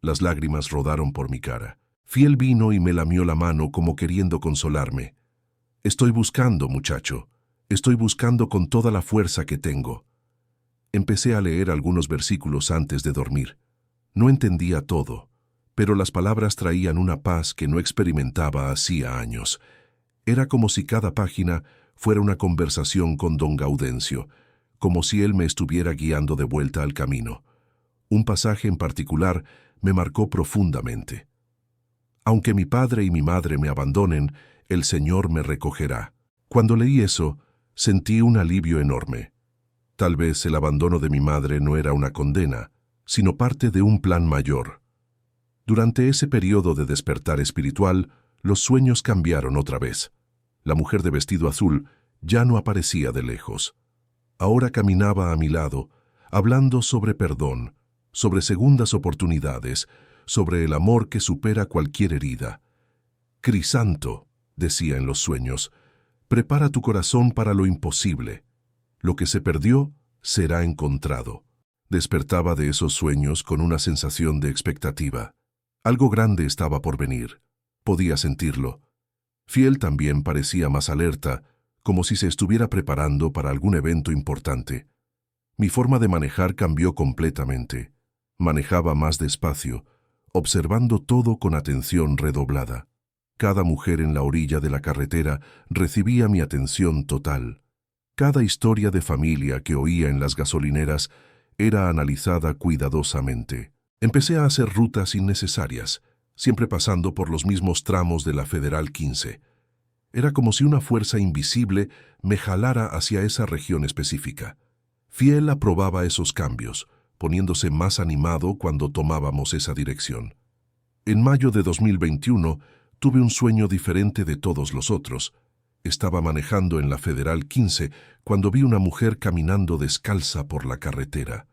Las lágrimas rodaron por mi cara. Fiel vino y me lamió la mano como queriendo consolarme. Estoy buscando, muchacho. Estoy buscando con toda la fuerza que tengo. Empecé a leer algunos versículos antes de dormir. No entendía todo, pero las palabras traían una paz que no experimentaba hacía años. Era como si cada página fuera una conversación con don Gaudencio, como si él me estuviera guiando de vuelta al camino. Un pasaje en particular me marcó profundamente. Aunque mi padre y mi madre me abandonen, el Señor me recogerá. Cuando leí eso, sentí un alivio enorme. Tal vez el abandono de mi madre no era una condena, sino parte de un plan mayor. Durante ese periodo de despertar espiritual, los sueños cambiaron otra vez. La mujer de vestido azul ya no aparecía de lejos. Ahora caminaba a mi lado, hablando sobre perdón, sobre segundas oportunidades, sobre el amor que supera cualquier herida. Crisanto, decía en los sueños, prepara tu corazón para lo imposible. Lo que se perdió será encontrado. Despertaba de esos sueños con una sensación de expectativa. Algo grande estaba por venir. Podía sentirlo. Fiel también parecía más alerta, como si se estuviera preparando para algún evento importante. Mi forma de manejar cambió completamente. Manejaba más despacio, observando todo con atención redoblada. Cada mujer en la orilla de la carretera recibía mi atención total. Cada historia de familia que oía en las gasolineras era analizada cuidadosamente. Empecé a hacer rutas innecesarias, siempre pasando por los mismos tramos de la Federal 15. Era como si una fuerza invisible me jalara hacia esa región específica. Fiel aprobaba esos cambios, poniéndose más animado cuando tomábamos esa dirección. En mayo de 2021 tuve un sueño diferente de todos los otros. Estaba manejando en la Federal 15 cuando vi una mujer caminando descalza por la carretera.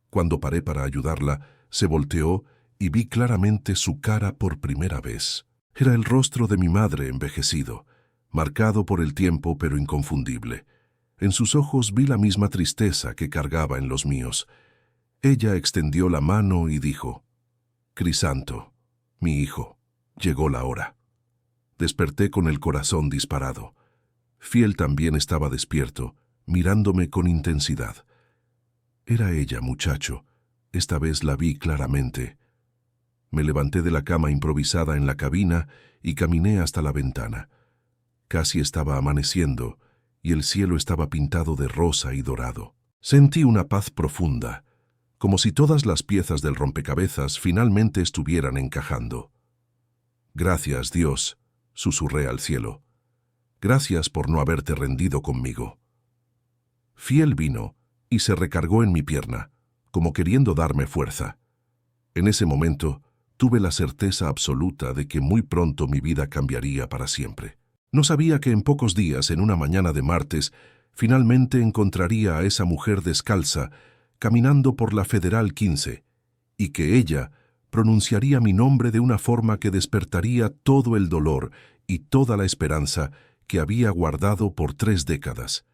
Cuando paré para ayudarla, se volteó y vi claramente su cara por primera vez. Era el rostro de mi madre envejecido, marcado por el tiempo pero inconfundible. En sus ojos vi la misma tristeza que cargaba en los míos. Ella extendió la mano y dijo, «Crisanto, mi hijo, llegó la hora». Desperté con el corazón disparado. Fiel también estaba despierto, mirándome con intensidad. Era ella, muchacho. Esta vez la vi claramente. Me levanté de la cama improvisada en la cabina y caminé hasta la ventana. Casi estaba amaneciendo y el cielo estaba pintado de rosa y dorado. Sentí una paz profunda, como si todas las piezas del rompecabezas finalmente estuvieran encajando. «Gracias, Dios», susurré al cielo. «Gracias por no haberte rendido conmigo». Fiel vino y se recargó en mi pierna, como queriendo darme fuerza. En ese momento, tuve la certeza absoluta de que muy pronto mi vida cambiaría para siempre. No sabía que en pocos días, en una mañana de martes, finalmente encontraría a esa mujer descalza, caminando por la Federal 15, y que ella pronunciaría mi nombre de una forma que despertaría todo el dolor y toda la esperanza que había guardado por 3 décadas.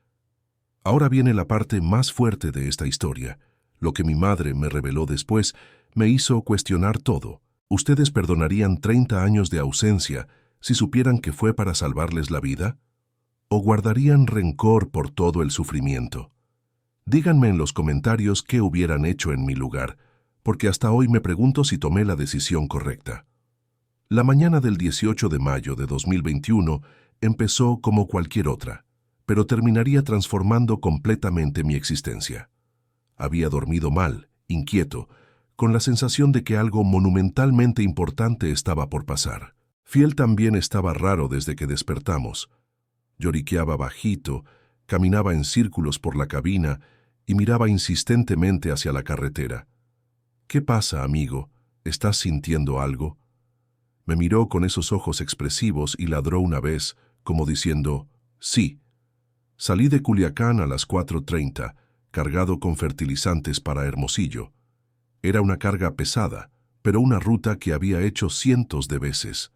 Ahora viene la parte más fuerte de esta historia. Lo que mi madre me reveló después me hizo cuestionar todo. ¿Ustedes perdonarían 30 años de ausencia si supieran que fue para salvarles la vida? ¿O guardarían rencor por todo el sufrimiento? Díganme en los comentarios qué hubieran hecho en mi lugar, porque hasta hoy me pregunto si tomé la decisión correcta. La mañana del 18 de mayo de 2021 empezó como cualquier otra, pero terminaría transformando completamente mi existencia. Había dormido mal, inquieto, con la sensación de que algo monumentalmente importante estaba por pasar. Fiel también estaba raro desde que despertamos. Lloriqueaba bajito, caminaba en círculos por la cabina y miraba insistentemente hacia la carretera. «¿Qué pasa, amigo? ¿Estás sintiendo algo?» Me miró con esos ojos expresivos y ladró una vez, como diciendo, «Sí». Salí de Culiacán a las 4:30, cargado con fertilizantes para Hermosillo. Era una carga pesada, pero una ruta que había hecho cientos de veces.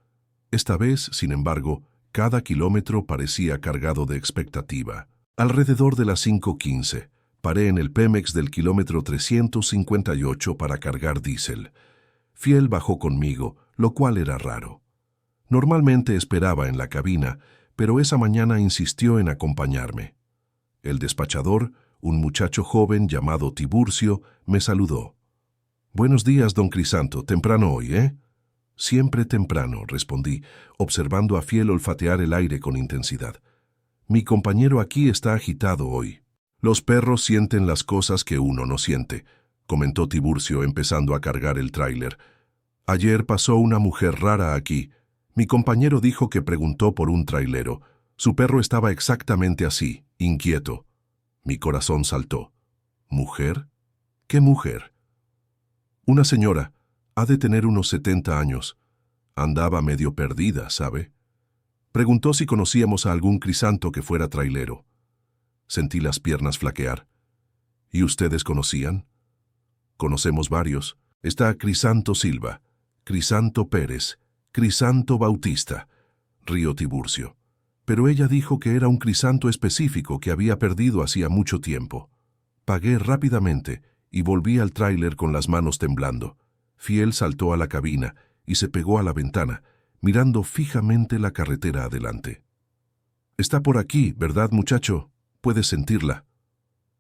Esta vez, sin embargo, cada kilómetro parecía cargado de expectativa. Alrededor de las 5:15, paré en el Pemex del kilómetro 358 para cargar diésel. Fiel bajó conmigo, lo cual era raro. Normalmente esperaba en la cabina, pero esa mañana insistió en acompañarme. El despachador, un muchacho joven llamado Tiburcio, me saludó. «Buenos días, don Crisanto, temprano hoy, ¿eh?» «Siempre temprano», respondí, observando a Fiel olfatear el aire con intensidad. «Mi compañero aquí está agitado hoy». «Los perros sienten las cosas que uno no siente», comentó Tiburcio empezando a cargar el tráiler. «Ayer pasó una mujer rara aquí. Mi compañero dijo que preguntó por un trailero. Su perro estaba exactamente así, inquieto». Mi corazón saltó. ¿Mujer? ¿Qué mujer? «Una señora. Ha de tener unos 70 años. Andaba medio perdida, ¿sabe? Preguntó si conocíamos a algún Crisanto que fuera trailero». Sentí las piernas flaquear. «¿Y ustedes conocían?» «Conocemos varios. Está Crisanto Silva, Crisanto Pérez, Crisanto Bautista», rió Tiburcio. «Pero ella dijo que era un Crisanto específico que había perdido hacía mucho tiempo». Pagué rápidamente y volví al tráiler con las manos temblando. Fiel saltó a la cabina y se pegó a la ventana, mirando fijamente la carretera adelante. «Está por aquí, ¿verdad, muchacho? Puedes sentirla».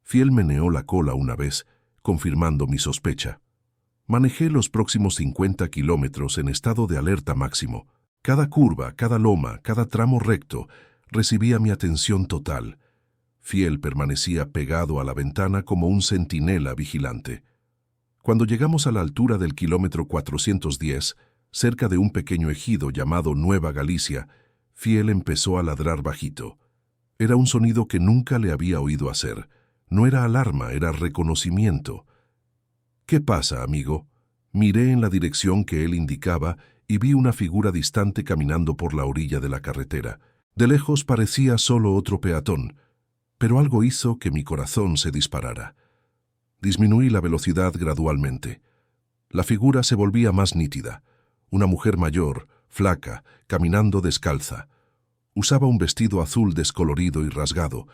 Fiel meneó la cola una vez, confirmando mi sospecha. Manejé los próximos 50 kilómetros en estado de alerta máximo. Cada curva, cada loma, cada tramo recto recibía mi atención total. Fiel permanecía pegado a la ventana como un centinela vigilante. Cuando llegamos a la altura del kilómetro 410, cerca de un pequeño ejido llamado Nueva Galicia, Fiel empezó a ladrar bajito. Era un sonido que nunca le había oído hacer. No era alarma, era reconocimiento. «¿Qué pasa, amigo?» Miré en la dirección que él indicaba y vi una figura distante caminando por la orilla de la carretera. De lejos parecía solo otro peatón, pero algo hizo que mi corazón se disparara. Disminuí la velocidad gradualmente. La figura se volvía más nítida. Una mujer mayor, flaca, caminando descalza. Usaba un vestido azul descolorido y rasgado,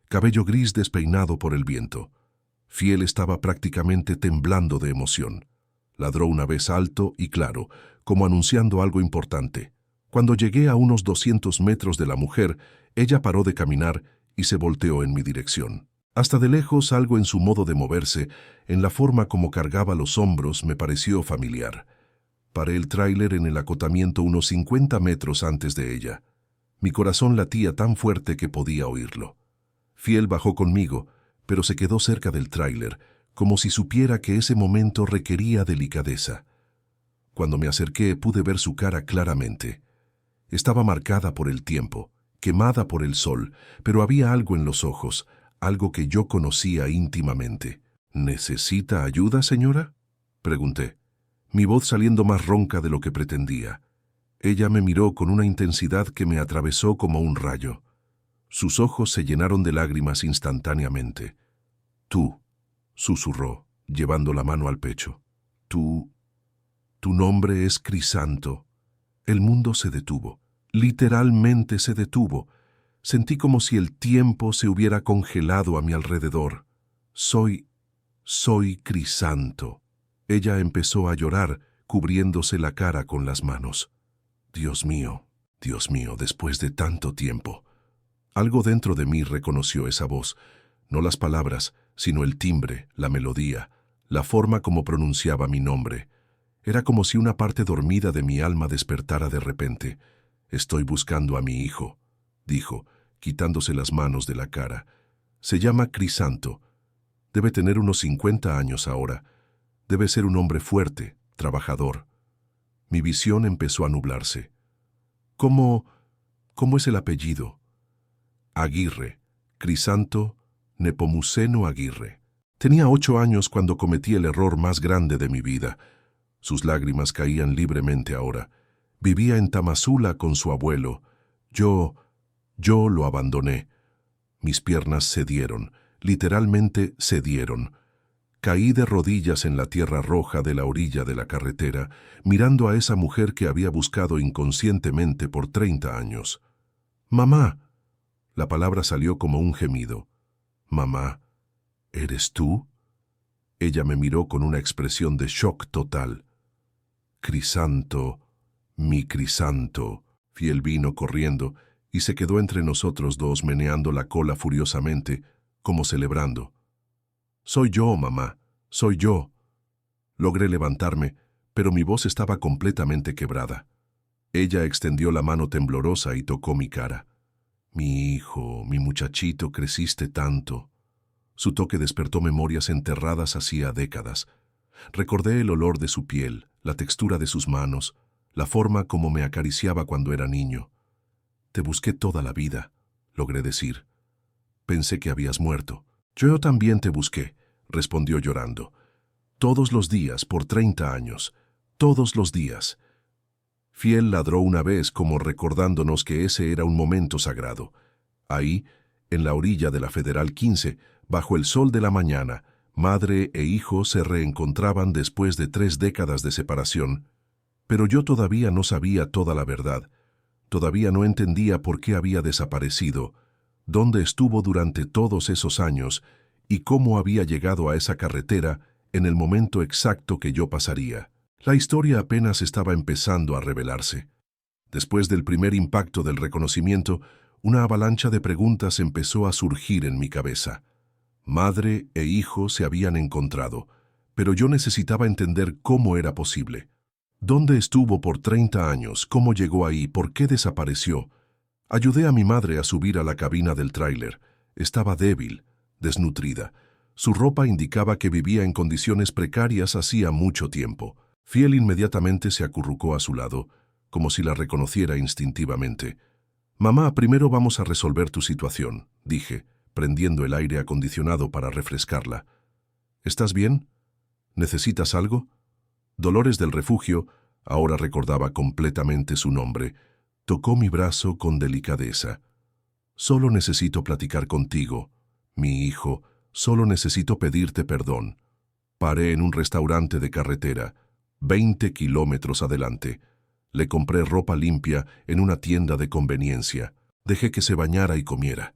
cabello gris despeinado por el viento. Fiel estaba prácticamente temblando de emoción. Ladró una vez alto y claro, como anunciando algo importante. Cuando llegué a unos 200 metros de la mujer, ella paró de caminar y se volteó en mi dirección. Hasta de lejos algo en su modo de moverse, en la forma como cargaba los hombros, me pareció familiar. Paré el tráiler en el acotamiento unos 50 metros antes de ella. Mi corazón latía tan fuerte que podía oírlo. Fiel bajó conmigo, pero se quedó cerca del tráiler, como si supiera que ese momento requería delicadeza. Cuando me acerqué pude ver su cara claramente. Estaba marcada por el tiempo, quemada por el sol, pero había algo en los ojos, algo que yo conocía íntimamente. ¿Necesita ayuda, señora?, pregunté, mi voz saliendo más ronca de lo que pretendía. Ella me miró con una intensidad que me atravesó como un rayo. Sus ojos se llenaron de lágrimas instantáneamente. Tú, susurró, llevando la mano al pecho. Tu nombre es Crisanto. El mundo se detuvo. Literalmente se detuvo. Sentí como si el tiempo se hubiera congelado a mi alrededor. Soy Crisanto. Ella empezó a llorar, cubriéndose la cara con las manos. Dios mío, después de tanto tiempo. Algo dentro de mí reconoció esa voz, no las palabras, sino el timbre, la melodía, la forma como pronunciaba mi nombre. Era como si una parte dormida de mi alma despertara de repente. Estoy buscando a mi hijo, dijo, quitándose las manos de la cara. Se llama Crisanto. Debe tener unos 50 años ahora. Debe ser un hombre fuerte, trabajador. Mi visión empezó a nublarse. ¿Cómo es el apellido? Aguirre, Crisanto Nepomuceno Aguirre. Tenía 8 años cuando cometí el error más grande de mi vida. Sus lágrimas caían libremente ahora. Vivía en Tamazula con su abuelo. Yo lo abandoné. Mis piernas cedieron, literalmente cedieron. Caí de rodillas en la tierra roja de la orilla de la carretera, mirando a esa mujer que había buscado inconscientemente por 30 años. «Mamá». La palabra salió como un gemido. «Mamá, ¿eres tú?». Ella me miró con una expresión de shock total. «Crisanto, mi Crisanto». Fiel vino corriendo y se quedó entre nosotros dos meneando la cola furiosamente, como celebrando. «Soy yo, mamá, soy yo». Logré levantarme, pero mi voz estaba completamente quebrada. Ella extendió la mano temblorosa y tocó mi cara. «Mi hijo, mi muchachito, creciste tanto». Su toque despertó memorias enterradas hacía décadas. Recordé el olor de su piel, la textura de sus manos, la forma como me acariciaba cuando era niño. «Te busqué toda la vida», logré decir. «Pensé que habías muerto». «Yo también te busqué», respondió llorando. «Todos los días, por 30 años. Todos los días». Fiel ladró una vez como recordándonos que ese era un momento sagrado. Ahí, en la orilla de la Federal 15, bajo el sol de la mañana, madre e hijo se reencontraban después de 3 décadas de separación. Pero yo todavía no sabía toda la verdad. Todavía no entendía por qué había desaparecido, dónde estuvo durante todos esos años y cómo había llegado a esa carretera en el momento exacto que yo pasaría. La historia apenas estaba empezando a revelarse. Después del primer impacto del reconocimiento, una avalancha de preguntas empezó a surgir en mi cabeza. Madre e hijo se habían encontrado, pero yo necesitaba entender cómo era posible. ¿Dónde estuvo por 30 años? ¿Cómo llegó ahí? ¿Por qué desapareció? Ayudé a mi madre a subir a la cabina del tráiler. Estaba débil, desnutrida. Su ropa indicaba que vivía en condiciones precarias hacía mucho tiempo. Fiel inmediatamente se acurrucó a su lado, como si la reconociera instintivamente. «Mamá, primero vamos a resolver tu situación», dije, prendiendo el aire acondicionado para refrescarla. «¿Estás bien? ¿Necesitas algo?». Dolores del Refugio, ahora recordaba completamente su nombre, tocó mi brazo con delicadeza. «Solo necesito platicar contigo, mi hijo, solo necesito pedirte perdón». Paré en un restaurante de carretera, 20 kilómetros adelante. Le compré ropa limpia en una tienda de conveniencia. Dejé que se bañara y comiera.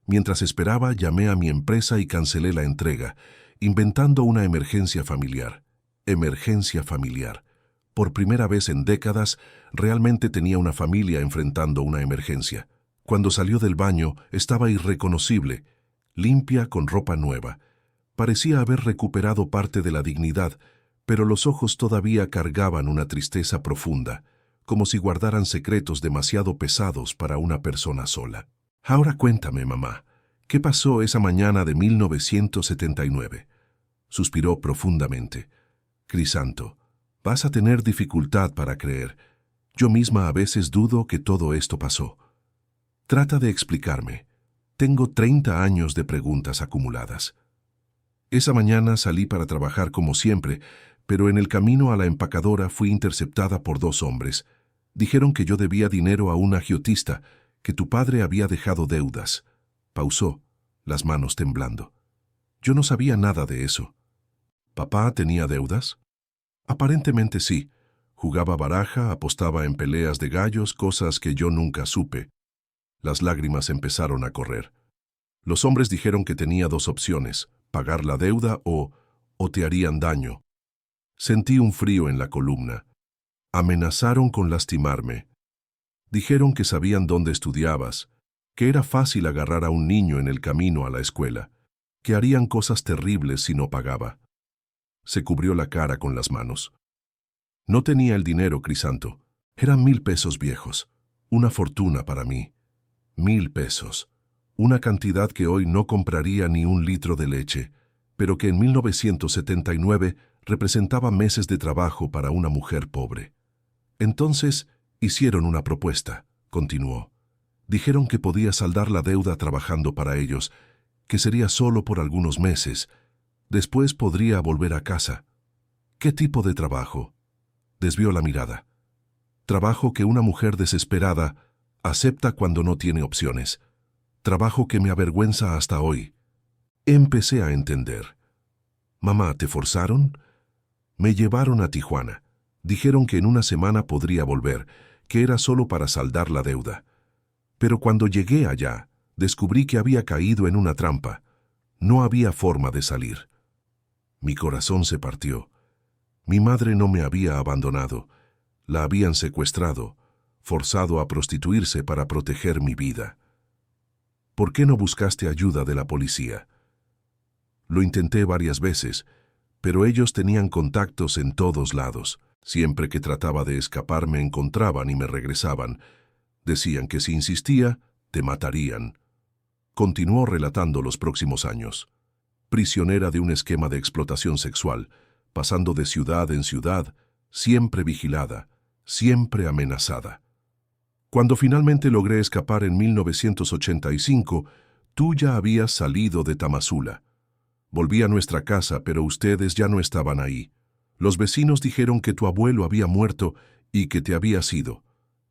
Mientras esperaba, llamé a mi empresa y cancelé la entrega, inventando una emergencia familiar. Emergencia familiar. Por primera vez en décadas, realmente tenía una familia enfrentando una emergencia. Cuando salió del baño, estaba irreconocible, limpia con ropa nueva. Parecía haber recuperado parte de la dignidad, pero los ojos todavía cargaban una tristeza profunda, como si guardaran secretos demasiado pesados para una persona sola. «Ahora cuéntame, mamá, ¿qué pasó esa mañana de 1979? Suspiró profundamente. «Crisanto, vas a tener dificultad para creer. Yo misma a veces dudo que todo esto pasó. Trata de explicarme». Tengo 30 años de preguntas acumuladas. Esa mañana salí para trabajar como siempre, pero en el camino a la empacadora fui interceptada por 2 hombres. Dijeron que yo debía dinero a un agiotista, que tu padre había dejado deudas. Pausó, las manos temblando. Yo no sabía nada de eso. ¿Papá tenía deudas? Aparentemente sí. Jugaba baraja, apostaba en peleas de gallos, cosas que yo nunca supe. Las lágrimas empezaron a correr. Los hombres dijeron que tenía 2 opciones, pagar la deuda o te harían daño. Sentí un frío en la columna. Amenazaron con lastimarme. Dijeron que sabían dónde estudiabas, que era fácil agarrar a un niño en el camino a la escuela, que harían cosas terribles si no pagaba. Se cubrió la cara con las manos. No tenía el dinero, Crisanto. Eran 1000 pesos viejos. Una fortuna para mí. 1000 pesos. Una cantidad que hoy no compraría ni un litro de leche, pero que en 1979 representaba meses de trabajo para una mujer pobre. Entonces hicieron una propuesta, continuó. Dijeron que podía saldar la deuda trabajando para ellos, que sería solo por algunos meses. Después podría volver a casa. ¿Qué tipo de trabajo? Desvió la mirada. Trabajo que una mujer desesperada acepta cuando no tiene opciones. Trabajo que me avergüenza hasta hoy. Empecé a entender. Mamá, ¿te forzaron? Me llevaron a Tijuana. Dijeron que en una semana podría volver, que era solo para saldar la deuda. Pero cuando llegué allá, descubrí que había caído en una trampa. No había forma de salir. Mi corazón se partió. Mi madre no me había abandonado. La habían secuestrado, forzado a prostituirse para proteger mi vida. ¿Por qué no buscaste ayuda de la policía? Lo intenté varias veces, pero ellos tenían contactos en todos lados. Siempre que trataba de escapar me encontraban y me regresaban. Decían que si insistía, te matarían. Continuó relatando los próximos años. Prisionera de un esquema de explotación sexual, pasando de ciudad en ciudad, siempre vigilada, siempre amenazada. Cuando finalmente logré escapar en 1985, tú ya habías salido de Tamazula. Volví a nuestra casa, pero ustedes ya no estaban ahí. Los vecinos dijeron que tu abuelo había muerto y que te habías ido.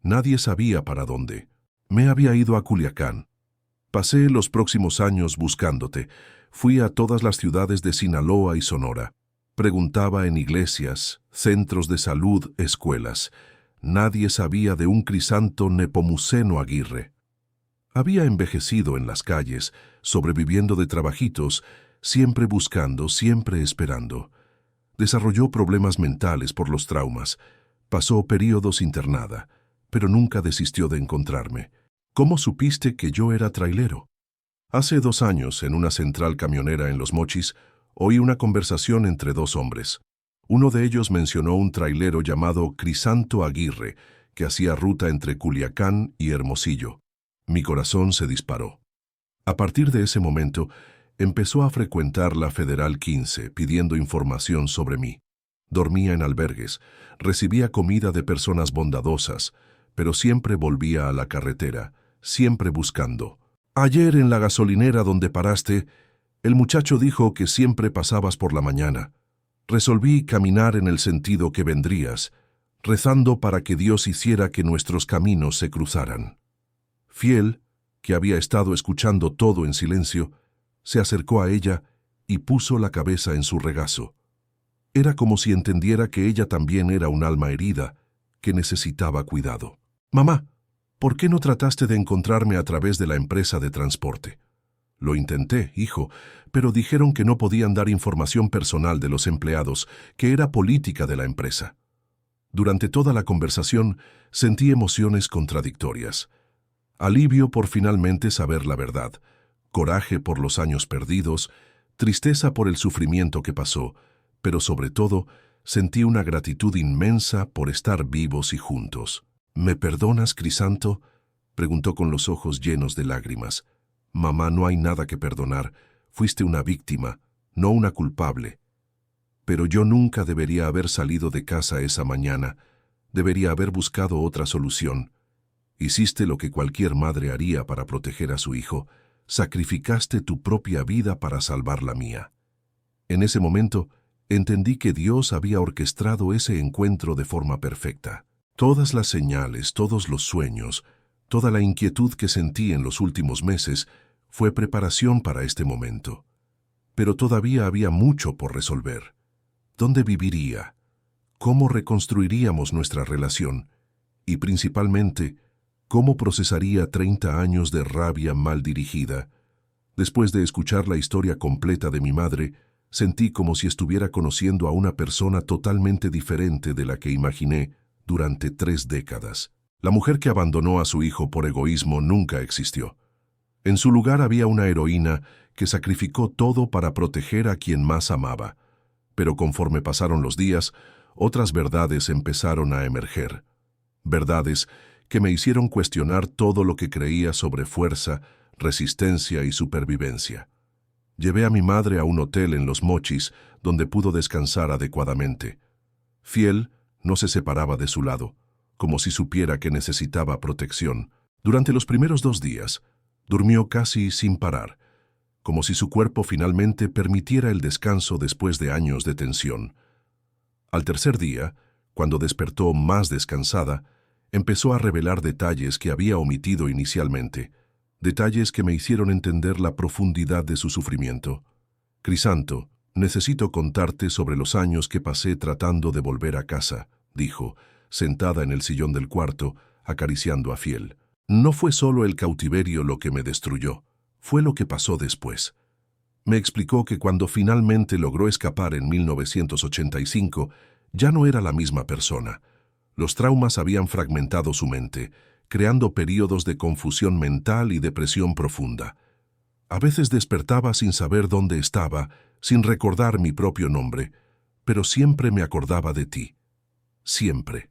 Nadie sabía para dónde. Me había ido a Culiacán. Pasé los próximos años buscándote. Fui a todas las ciudades de Sinaloa y Sonora. Preguntaba en iglesias, centros de salud, escuelas. Nadie sabía de un Crisanto Nepomuceno Aguirre. Había envejecido en las calles, sobreviviendo de trabajitos, siempre buscando, siempre esperando. Desarrolló problemas mentales por los traumas. Pasó periodos internada, pero nunca desistió de encontrarme. ¿Cómo supiste que yo era trailero? Hace 2 años, en una central camionera en Los Mochis, oí una conversación entre 2 hombres. Uno de ellos mencionó un trailero llamado Crisanto Aguirre, que hacía ruta entre Culiacán y Hermosillo. Mi corazón se disparó. A partir de ese momento, empezó a frecuentar la Federal 15, pidiendo información sobre mí. Dormía en albergues, recibía comida de personas bondadosas, pero siempre volvía a la carretera, siempre buscando. Ayer en la gasolinera donde paraste, el muchacho dijo que siempre pasabas por la mañana. Resolví caminar en el sentido que vendrías, rezando para que Dios hiciera que nuestros caminos se cruzaran. Fiel, que había estado escuchando todo en silencio, se acercó a ella y puso la cabeza en su regazo. Era como si entendiera que ella también era un alma herida, que necesitaba cuidado. «Mamá, ¿por qué no trataste de encontrarme a través de la empresa de transporte?» «Lo intenté, hijo, pero dijeron que no podían dar información personal de los empleados, que era política de la empresa». Durante toda la conversación sentí emociones contradictorias. Alivio por finalmente saber la verdad, coraje por los años perdidos, tristeza por el sufrimiento que pasó, pero sobre todo sentí una gratitud inmensa por estar vivos y juntos. «¿Me perdonas, Crisanto?», preguntó con los ojos llenos de lágrimas. «Mamá, no hay nada que perdonar. Fuiste una víctima, no una culpable. Pero yo nunca debería haber salido de casa esa mañana. Debería haber buscado otra solución. Hiciste lo que cualquier madre haría para proteger a su hijo. sacrificaste tu propia vida para salvar la mía. En ese momento, entendí que Dios había orquestado ese encuentro de forma perfecta. Todas las señales, todos los sueños, toda la inquietud que sentí en los últimos meses fue preparación para este momento. Pero todavía había mucho por resolver. ¿Dónde viviría? ¿Cómo reconstruiríamos nuestra relación? Y principalmente, ¿cómo procesaría 30 años de rabia mal dirigida? Después de escuchar la historia completa de mi madre, sentí como si estuviera conociendo a una persona totalmente diferente de la que imaginé durante 3 décadas. La mujer que abandonó a su hijo por egoísmo nunca existió. En su lugar había una heroína que sacrificó todo para proteger a quien más amaba. Pero conforme pasaron los días, otras verdades empezaron a emerger. Verdades que me hicieron cuestionar todo lo que creía sobre fuerza, resistencia y supervivencia. Llevé a mi madre a un hotel en Los Mochis, donde pudo descansar adecuadamente. Fiel no se separaba de su lado, como si supiera que necesitaba protección. Durante los primeros 2 días, durmió casi sin parar, como si su cuerpo finalmente permitiera el descanso después de años de tensión. Al tercer día, cuando despertó más descansada, empezó a revelar detalles que había omitido inicialmente, detalles que me hicieron entender la profundidad de su sufrimiento. Crisanto, necesito contarte sobre los años que pasé tratando de volver a casa, dijo, sentada en el sillón del cuarto, acariciando a Fiel. No fue solo el cautiverio lo que me destruyó, fue lo que pasó después. Me explicó que cuando finalmente logró escapar en 1985, ya no era la misma persona. Los traumas habían fragmentado su mente, creando períodos de confusión mental y depresión profunda. A veces despertaba sin saber dónde estaba, sin recordar mi propio nombre, pero siempre me acordaba de ti. Siempre.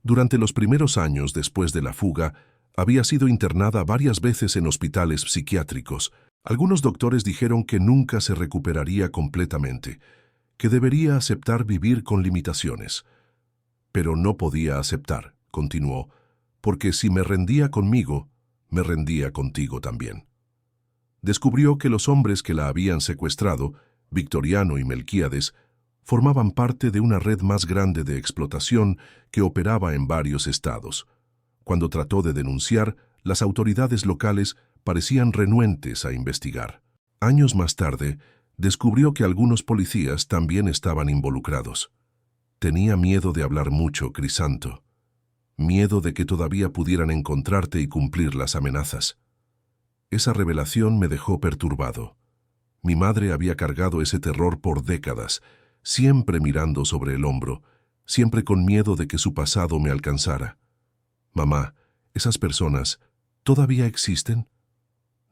Durante los primeros años después de la fuga, había sido internada varias veces en hospitales psiquiátricos. Algunos doctores dijeron que nunca se recuperaría completamente, que debería aceptar vivir con limitaciones. Pero no podía aceptar, continuó, porque si me rendía conmigo, me rendía contigo también. Descubrió que los hombres que la habían secuestrado, Victoriano y Melquíades, formaban parte de una red más grande de explotación que operaba en varios estados. Cuando trató de denunciar, las autoridades locales parecían renuentes a investigar. Años más tarde, descubrió que algunos policías también estaban involucrados. Tenía miedo de hablar mucho, Crisanto. Miedo de que todavía pudieran encontrarte y cumplir las amenazas. Esa revelación me dejó perturbado. Mi madre había cargado ese terror por décadas, siempre mirando sobre el hombro, siempre con miedo de que su pasado me alcanzara. Mamá, ¿esas personas todavía existen?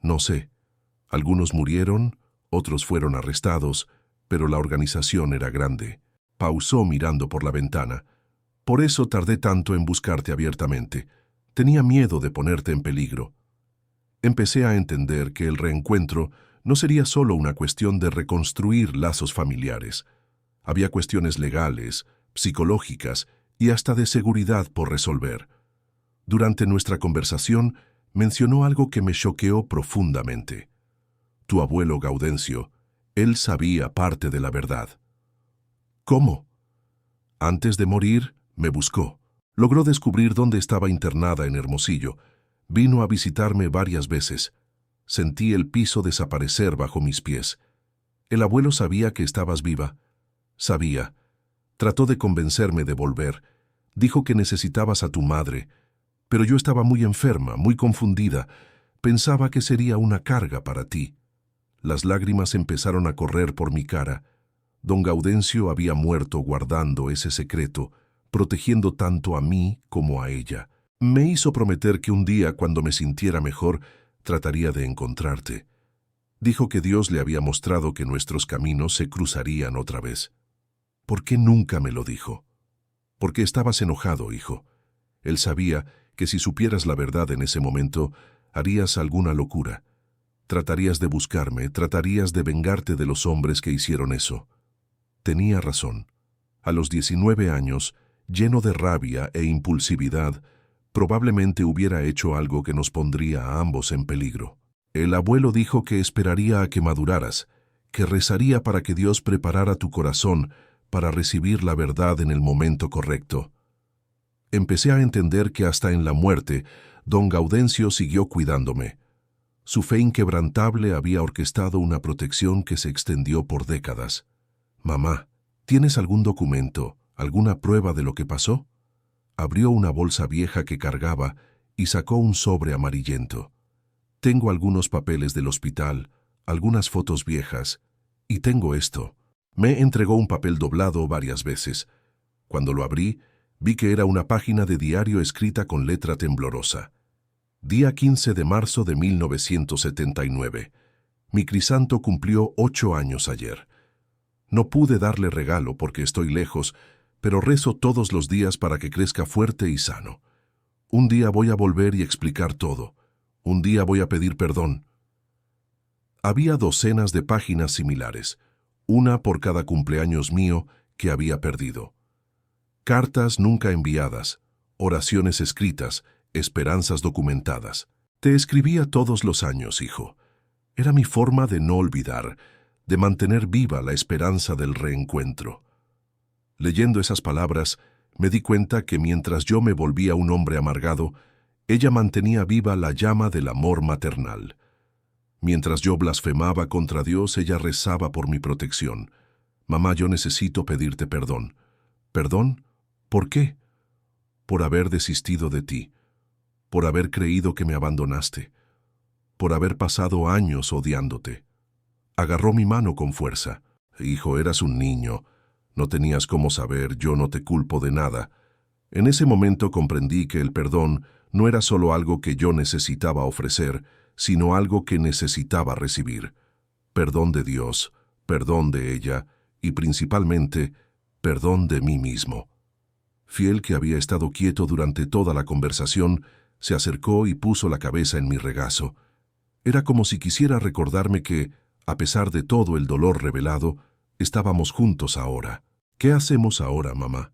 No sé. Algunos murieron, otros fueron arrestados, pero la organización era grande. Pausó mirando por la ventana. Por eso tardé tanto en buscarte abiertamente. Tenía miedo de ponerte en peligro. Empecé a entender que el reencuentro no sería solo una cuestión de reconstruir lazos familiares. Había cuestiones legales, psicológicas y hasta de seguridad por resolver. Durante nuestra conversación, mencionó algo que me choqueó profundamente. Tu abuelo Gaudencio, él sabía parte de la verdad. ¿Cómo? Antes de morir, me buscó. Logró descubrir dónde estaba internada en Hermosillo. Vino a visitarme varias veces. Sentí el piso desaparecer bajo mis pies. El abuelo sabía que estabas viva. Sabía. Trató de convencerme de volver. Dijo que necesitabas a tu madre. Pero yo estaba muy enferma, muy confundida. Pensaba que sería una carga para ti. Las lágrimas empezaron a correr por mi cara. Don Gaudencio había muerto guardando ese secreto, protegiendo tanto a mí como a ella. Me hizo prometer que un día, cuando me sintiera mejor, trataría de encontrarte. Dijo que Dios le había mostrado que nuestros caminos se cruzarían otra vez. ¿Por qué nunca me lo dijo? Porque estabas enojado, hijo. Él sabía que si supieras la verdad en ese momento, harías alguna locura. Tratarías de buscarme, tratarías de vengarte de los hombres que hicieron eso. Tenía razón. A los 19 años, lleno de rabia e impulsividad, probablemente hubiera hecho algo que nos pondría a ambos en peligro. El abuelo dijo que esperaría a que maduraras, que rezaría para que Dios preparara tu corazón para recibir la verdad en el momento correcto. Empecé a entender que hasta en la muerte, don Gaudencio siguió cuidándome. Su fe inquebrantable había orquestado una protección que se extendió por décadas. Mamá, ¿tienes algún documento, alguna prueba de lo que pasó? Abrió una bolsa vieja que cargaba y sacó un sobre amarillento. Tengo algunos papeles del hospital, algunas fotos viejas, y tengo esto. Me entregó un papel doblado varias veces. Cuando lo abrí, vi que era una página de diario escrita con letra temblorosa. Día 15 de marzo de 1979. Mi Crisanto cumplió 8 años ayer. No pude darle regalo porque estoy lejos, pero rezo todos los días para que crezca fuerte y sano. Un día voy a volver y explicar todo. Un día voy a pedir perdón. Había docenas de páginas similares, una por cada cumpleaños mío que había perdido. Cartas nunca enviadas, oraciones escritas, esperanzas documentadas. Te escribía todos los años, hijo. Era mi forma de no olvidar, de mantener viva la esperanza del reencuentro. Leyendo esas palabras, me di cuenta que mientras yo me volvía un hombre amargado, ella mantenía viva la llama del amor maternal. Mientras yo blasfemaba contra Dios, ella rezaba por mi protección. Mamá, yo necesito pedirte perdón. ¿Perdón? ¿Por qué? Por haber desistido de ti, por haber creído que me abandonaste, por haber pasado años odiándote. Agarró mi mano con fuerza. Hijo, eras un niño. No tenías cómo saber, yo no te culpo de nada. En ese momento comprendí que el perdón no era solo algo que yo necesitaba ofrecer, sino algo que necesitaba recibir. Perdón de Dios, perdón de ella y principalmente, perdón de mí mismo. Fiel, que había estado quieto durante toda la conversación, se acercó y puso la cabeza en mi regazo. Era como si quisiera recordarme que, a pesar de todo el dolor revelado, estábamos juntos ahora. ¿Qué hacemos ahora, mamá?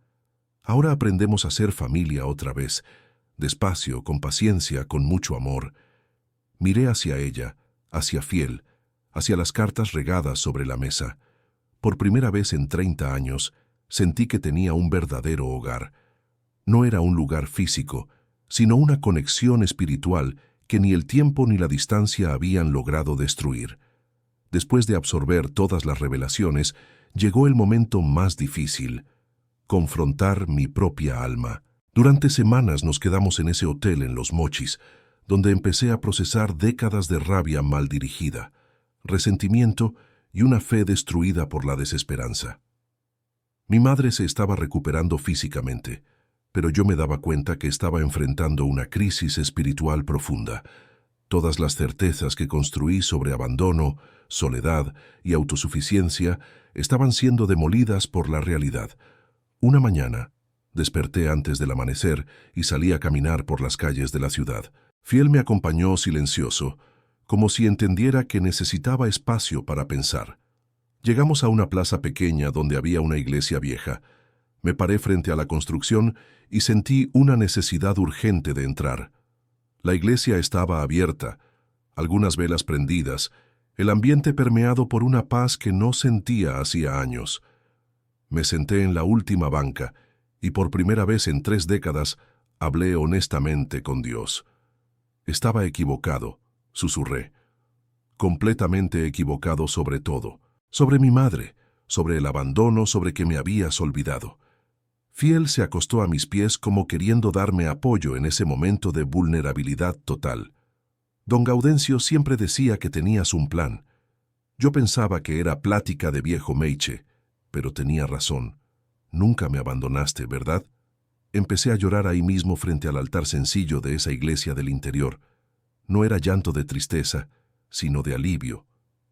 Ahora aprendemos a ser familia otra vez, despacio, con paciencia, con mucho amor. Miré hacia ella, hacia Fiel, hacia las cartas regadas sobre la mesa. Por primera vez en 30 años, sentí que tenía un verdadero hogar. No era un lugar físico, sino una conexión espiritual que ni el tiempo ni la distancia habían logrado destruir. Después de absorber todas las revelaciones, llegó el momento más difícil: confrontar mi propia alma. Durante semanas nos quedamos en ese hotel en Los Mochis, donde empecé a procesar décadas de rabia mal dirigida, resentimiento y una fe destruida por la desesperanza. Mi madre se estaba recuperando físicamente, pero yo me daba cuenta que estaba enfrentando una crisis espiritual profunda. Todas las certezas que construí sobre abandono, soledad y autosuficiencia estaban siendo demolidas por la realidad. Una mañana, desperté antes del amanecer y salí a caminar por las calles de la ciudad. Fiel me acompañó silencioso, como si entendiera que necesitaba espacio para pensar. Llegamos a una plaza pequeña donde había una iglesia vieja. Me paré frente a la construcción y sentí una necesidad urgente de entrar. La iglesia estaba abierta, algunas velas prendidas, el ambiente permeado por una paz que no sentía hacía años. Me senté en la última banca y por primera vez en 3 décadas hablé honestamente con Dios. Estaba equivocado, susurré. Completamente equivocado sobre todo. Sobre mi madre, sobre el abandono, sobre que me habías olvidado. Fiel se acostó a mis pies como queriendo darme apoyo en ese momento de vulnerabilidad total. Don Gaudencio siempre decía que tenías un plan. Yo pensaba que era plática de viejo meiche, pero tenía razón. Nunca me abandonaste, ¿verdad? Empecé a llorar ahí mismo frente al altar sencillo de esa iglesia del interior. No era llanto de tristeza, sino de alivio,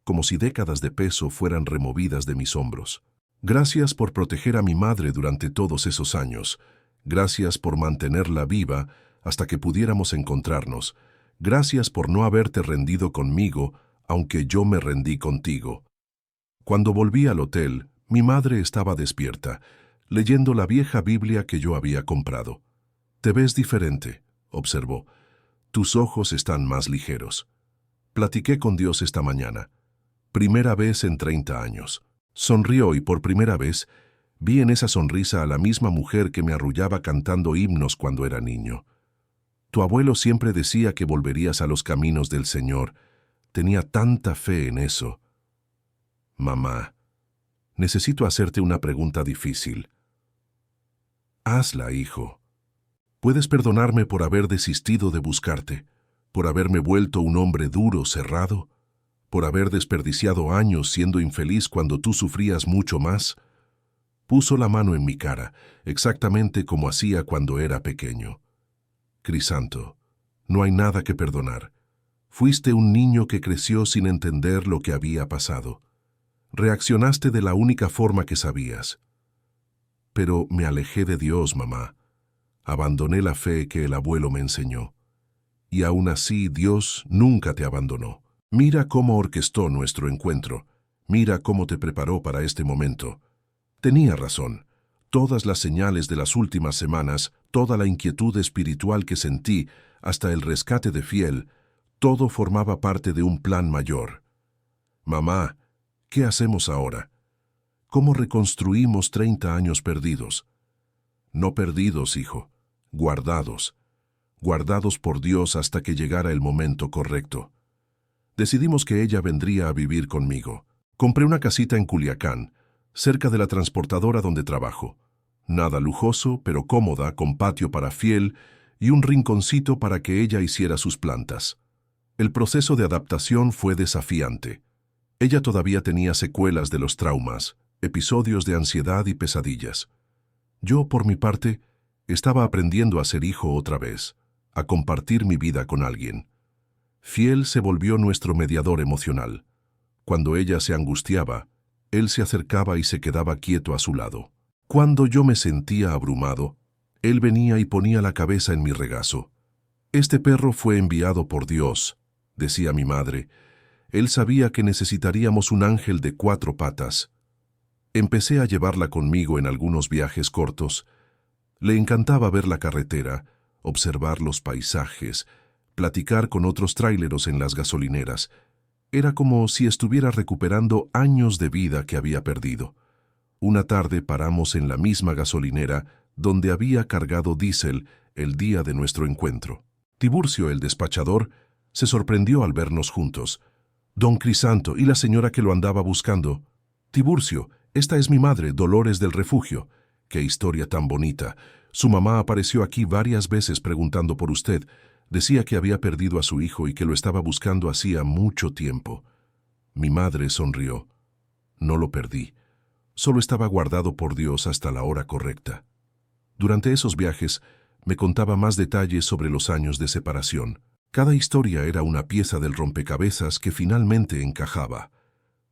como si décadas de peso fueran removidas de mis hombros. Gracias por proteger a mi madre durante todos esos años. Gracias por mantenerla viva hasta que pudiéramos encontrarnos. Gracias por no haberte rendido conmigo, aunque yo me rendí contigo. Cuando volví al hotel, mi madre estaba despierta, leyendo la vieja Biblia que yo había comprado. «Te ves diferente», observó. «Tus ojos están más ligeros». Platiqué con Dios esta mañana. Primera vez en 30 años. Sonrió y por primera vez vi en esa sonrisa a la misma mujer que me arrullaba cantando himnos cuando era niño. Tu abuelo siempre decía que volverías a los caminos del Señor. Tenía tanta fe en eso. Mamá, necesito hacerte una pregunta difícil. Hazla, hijo. ¿Puedes perdonarme por haber desistido de buscarte? ¿Por haberme vuelto un hombre duro, cerrado? ¿Por haber desperdiciado años siendo infeliz cuando tú sufrías mucho más? Puso la mano en mi cara, exactamente como hacía cuando era pequeño. Crisanto, no hay nada que perdonar. Fuiste un niño que creció sin entender lo que había pasado. Reaccionaste de la única forma que sabías. Pero me alejé de Dios, mamá. Abandoné la fe que el abuelo me enseñó. Y aún así Dios nunca te abandonó. Mira cómo orquestó nuestro encuentro. Mira cómo te preparó para este momento. Tenía razón. Todas las señales de las últimas semanas, toda la inquietud espiritual que sentí, hasta el rescate de Fiel, todo formaba parte de un plan mayor. Mamá, ¿qué hacemos ahora? ¿Cómo reconstruimos 30 años perdidos? No perdidos, hijo, guardados. Guardados por Dios hasta que llegara el momento correcto. Decidimos que ella vendría a vivir conmigo. Compré una casita en Culiacán, cerca de la transportadora donde trabajo. Nada lujoso, pero cómoda, con patio para Fiel y un rinconcito para que ella hiciera sus plantas. El proceso de adaptación fue desafiante. Ella todavía tenía secuelas de los traumas, episodios de ansiedad y pesadillas. Yo, por mi parte, estaba aprendiendo a ser hijo otra vez, a compartir mi vida con alguien. Fiel se volvió nuestro mediador emocional. Cuando ella se angustiaba, él se acercaba y se quedaba quieto a su lado. Cuando yo me sentía abrumado, él venía y ponía la cabeza en mi regazo. Este perro fue enviado por Dios, decía mi madre. Él sabía que necesitaríamos un ángel de 4 patas. Empecé a llevarla conmigo en algunos viajes cortos. Le encantaba ver la carretera, observar los paisajes, platicar con otros tráileros en las gasolineras. Era como si estuviera recuperando años de vida que había perdido. Una tarde paramos en la misma gasolinera donde había cargado diésel el día de nuestro encuentro. Tiburcio, el despachador, se sorprendió al vernos juntos. Don Crisanto y la señora que lo andaba buscando. Tiburcio, esta es mi madre, Dolores del Refugio. ¡Qué historia tan bonita! Su mamá apareció aquí varias veces preguntando por usted. Decía que había perdido a su hijo y que lo estaba buscando hacía mucho tiempo. Mi madre sonrió. No lo perdí. Solo estaba guardado por Dios hasta la hora correcta. Durante esos viajes, me contaba más detalles sobre los años de separación. Cada historia era una pieza del rompecabezas que finalmente encajaba.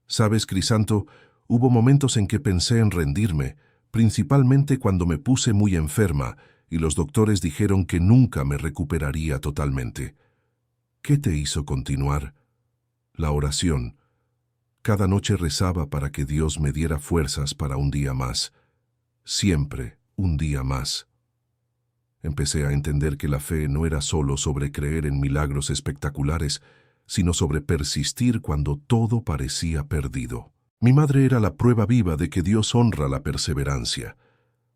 ¿Sabes, Crisanto? Hubo momentos en que pensé en rendirme, principalmente cuando me puse muy enferma y los doctores dijeron que nunca me recuperaría totalmente. ¿Qué te hizo continuar? La oración. Cada noche rezaba para que Dios me diera fuerzas para un día más. Siempre un día más. Empecé a entender que la fe no era solo sobre creer en milagros espectaculares, sino sobre persistir cuando todo parecía perdido. Mi madre era la prueba viva de que Dios honra la perseverancia.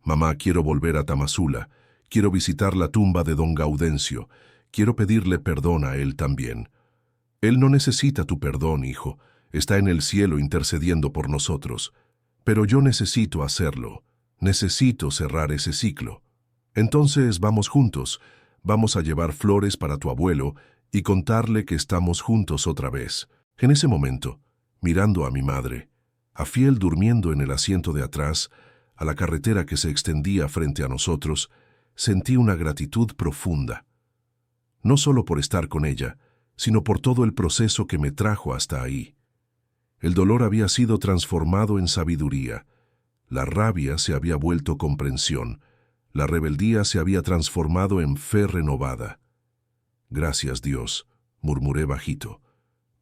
Mamá, quiero volver a Tamazula. Quiero visitar la tumba de don Gaudencio. Quiero pedirle perdón a él también. Él no necesita tu perdón, hijo. Está en el cielo intercediendo por nosotros. Pero yo necesito hacerlo. Necesito cerrar ese ciclo. Entonces vamos juntos. Vamos a llevar flores para tu abuelo y contarle que estamos juntos otra vez. En ese momento, mirando a mi madre, a Fiel durmiendo en el asiento de atrás, a la carretera que se extendía frente a nosotros, sentí una gratitud profunda. No solo por estar con ella, sino por todo el proceso que me trajo hasta ahí. El dolor había sido transformado en sabiduría. La rabia se había vuelto comprensión. La rebeldía se había transformado en fe renovada. Gracias, Dios, murmuré bajito,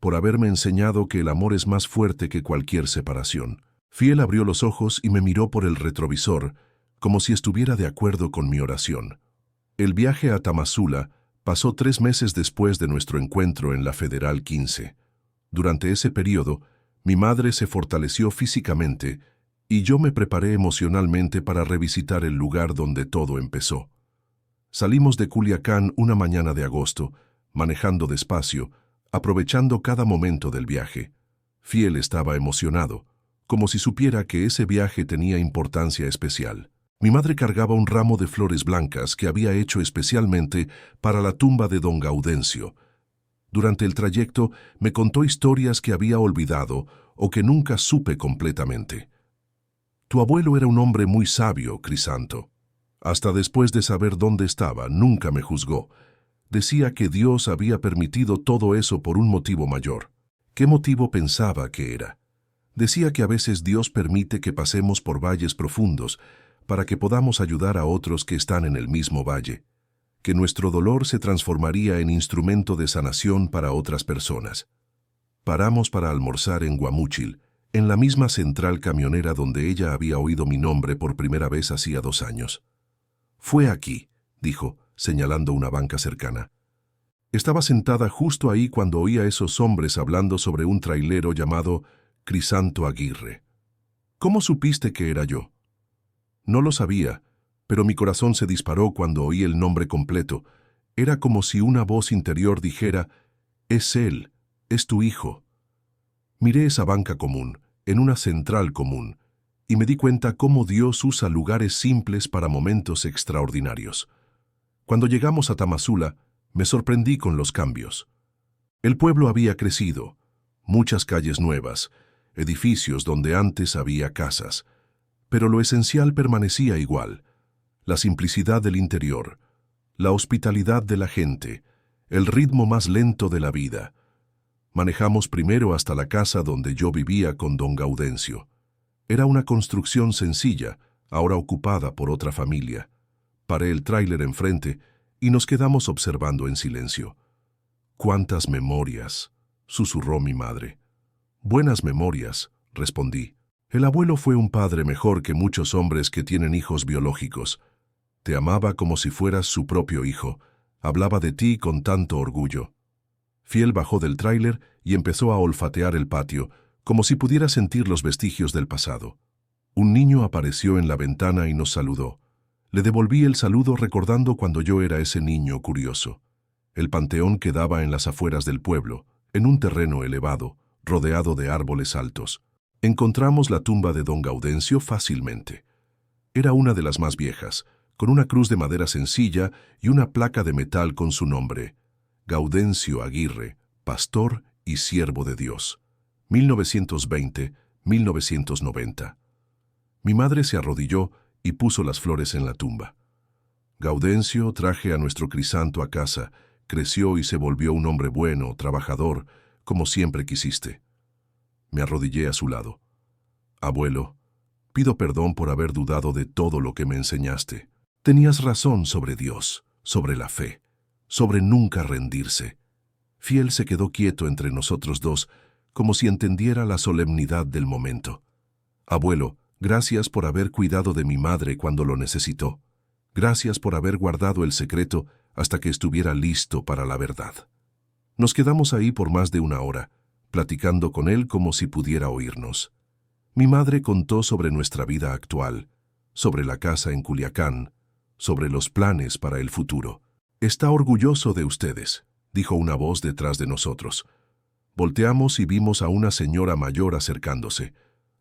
por haberme enseñado que el amor es más fuerte que cualquier separación. Fiel abrió los ojos y me miró por el retrovisor, como si estuviera de acuerdo con mi oración. El viaje a Tamazula Pasó 3 meses después de nuestro encuentro en la Federal 15. Durante ese periodo, mi madre se fortaleció físicamente y yo me preparé emocionalmente para revisitar el lugar donde todo empezó. Salimos de Culiacán una mañana de agosto, manejando despacio, aprovechando cada momento del viaje. Fiel estaba emocionado, como si supiera que ese viaje tenía importancia especial. Mi madre cargaba un ramo de flores blancas que había hecho especialmente para la tumba de don Gaudencio. Durante el trayecto me contó historias que había olvidado o que nunca supe completamente. Tu abuelo era un hombre muy sabio, Crisanto. Hasta después de saber dónde estaba, nunca me juzgó. Decía que Dios había permitido todo eso por un motivo mayor. ¿Qué motivo pensaba que era? Decía que a veces Dios permite que pasemos por valles profundos para que podamos ayudar a otros que están en el mismo valle, que nuestro dolor se transformaría en instrumento de sanación para otras personas. Paramos para almorzar en Guamúchil, en la misma central camionera donde ella había oído mi nombre por primera vez hacía 2 años. Fue aquí, dijo, señalando una banca cercana. Estaba sentada justo ahí cuando oí a esos hombres hablando sobre un trailero llamado Crisanto Aguirre. ¿Cómo supiste que era yo? No lo sabía, pero mi corazón se disparó cuando oí el nombre completo. Era como si una voz interior dijera, «Es él, es tu hijo». Miré esa banca común, en una central común, y me di cuenta cómo Dios usa lugares simples para momentos extraordinarios. Cuando llegamos a Tamazula, me sorprendí con los cambios. El pueblo había crecido, muchas calles nuevas, edificios donde antes había casas, pero lo esencial permanecía igual: la simplicidad del interior, la hospitalidad de la gente, el ritmo más lento de la vida. Manejamos primero hasta la casa donde yo vivía con don Gaudencio. Era una construcción sencilla, ahora ocupada por otra familia. Paré el tráiler enfrente y nos quedamos observando en silencio. «¡Cuántas memorias!», susurró mi madre. «Buenas memorias», respondí. «El abuelo fue un padre mejor que muchos hombres que tienen hijos biológicos. Te amaba como si fueras su propio hijo. Hablaba de ti con tanto orgullo». Fiel bajó del tráiler y empezó a olfatear el patio, como si pudiera sentir los vestigios del pasado. Un niño apareció en la ventana y nos saludó. Le devolví el saludo recordando cuando yo era ese niño curioso. El panteón quedaba en las afueras del pueblo, en un terreno elevado, rodeado de árboles altos. Encontramos la tumba de don Gaudencio fácilmente. Era una de las más viejas, con una cruz de madera sencilla y una placa de metal con su nombre: Gaudencio Aguirre, pastor y siervo de Dios, 1920-1990. Mi madre se arrodilló y puso las flores en la tumba. Gaudencio traje a nuestro Crisanto a casa, creció y se volvió un hombre bueno, trabajador, como siempre quisiste. Me arrodillé a su lado. Abuelo, pido perdón por haber dudado de todo lo que me enseñaste. Tenías razón sobre Dios, sobre la fe, sobre nunca rendirse. Fiel se quedó quieto entre nosotros dos, como si entendiera la solemnidad del momento. Abuelo, gracias por haber cuidado de mi madre cuando lo necesitó. Gracias por haber guardado el secreto hasta que estuviera listo para la verdad. Nos quedamos ahí por más de 1 hora, platicando con él como si pudiera oírnos. Mi madre contó sobre nuestra vida actual, sobre la casa en Culiacán, sobre los planes para el futuro. «Está orgulloso de ustedes», dijo una voz detrás de nosotros. Volteamos y vimos a una señora mayor acercándose.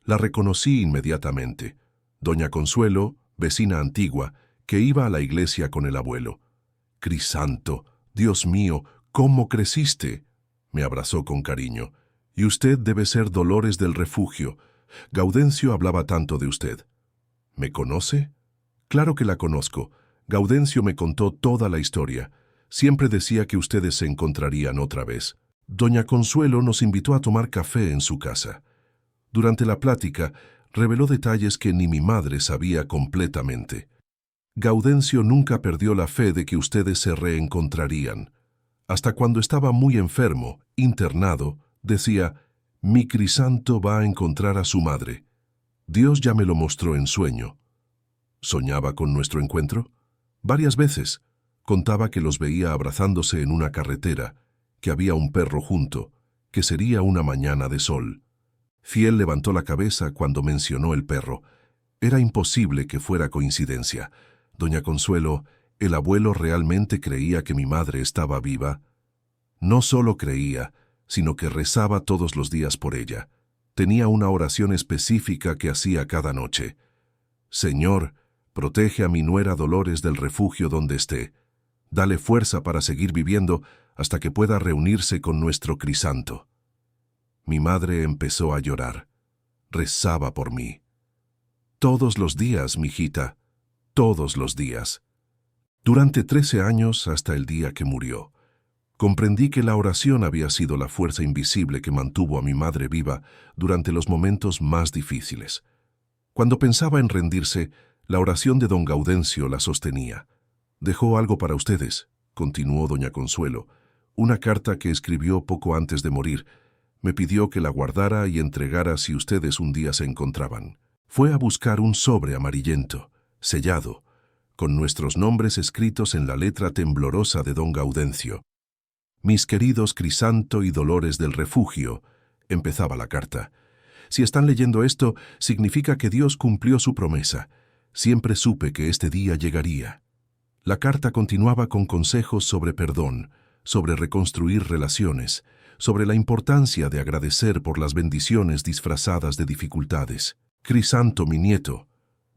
La reconocí inmediatamente. Doña Consuelo, vecina antigua, que iba a la iglesia con el abuelo. «Crisanto, Dios mío, ¿cómo creciste?», me abrazó con cariño. «Y usted debe ser Dolores del Refugio. Gaudencio hablaba tanto de usted». «¿Me conoce?». «Claro que la conozco. Gaudencio me contó toda la historia. Siempre decía que ustedes se encontrarían otra vez». Doña Consuelo nos invitó a tomar café en su casa. Durante la plática, reveló detalles que ni mi madre sabía completamente. Gaudencio nunca perdió la fe de que ustedes se reencontrarían. Hasta cuando estaba muy enfermo, internado, decía: «Mi Crisanto va a encontrar a su madre. Dios ya me lo mostró en sueño». ¿Soñaba con nuestro encuentro? Varias veces. Contaba que los veía abrazándose en una carretera, que había un perro junto, que sería una mañana de sol. Fiel levantó la cabeza cuando mencionó el perro. Era imposible que fuera coincidencia. Doña Consuelo, ¿el abuelo realmente creía que mi madre estaba viva? No solo creía, sino que rezaba todos los días por ella. Tenía una oración específica que hacía cada noche. Señor, protege a mi nuera Dolores del refugio donde esté. Dale fuerza para seguir viviendo hasta que pueda reunirse con nuestro Crisanto. Mi madre empezó a llorar. Rezaba por mí. Todos los días, mijita, todos los días. Durante 13 años hasta el día que murió. Comprendí que la oración había sido la fuerza invisible que mantuvo a mi madre viva durante los momentos más difíciles. Cuando pensaba en rendirse, la oración de don Gaudencio la sostenía. «Dejó algo para ustedes», continuó doña Consuelo, «una carta que escribió poco antes de morir. Me pidió que la guardara y entregara si ustedes un día se encontraban. Fue a buscar un sobre amarillento, sellado, con nuestros nombres escritos en la letra temblorosa de don Gaudencio. Mis queridos Crisanto y Dolores del refugio», empezaba la carta. «Si están leyendo esto, significa que Dios cumplió su promesa. Siempre supe que este día llegaría». La carta continuaba con consejos sobre perdón, sobre reconstruir relaciones, sobre la importancia de agradecer por las bendiciones disfrazadas de dificultades. «Crisanto, mi nieto,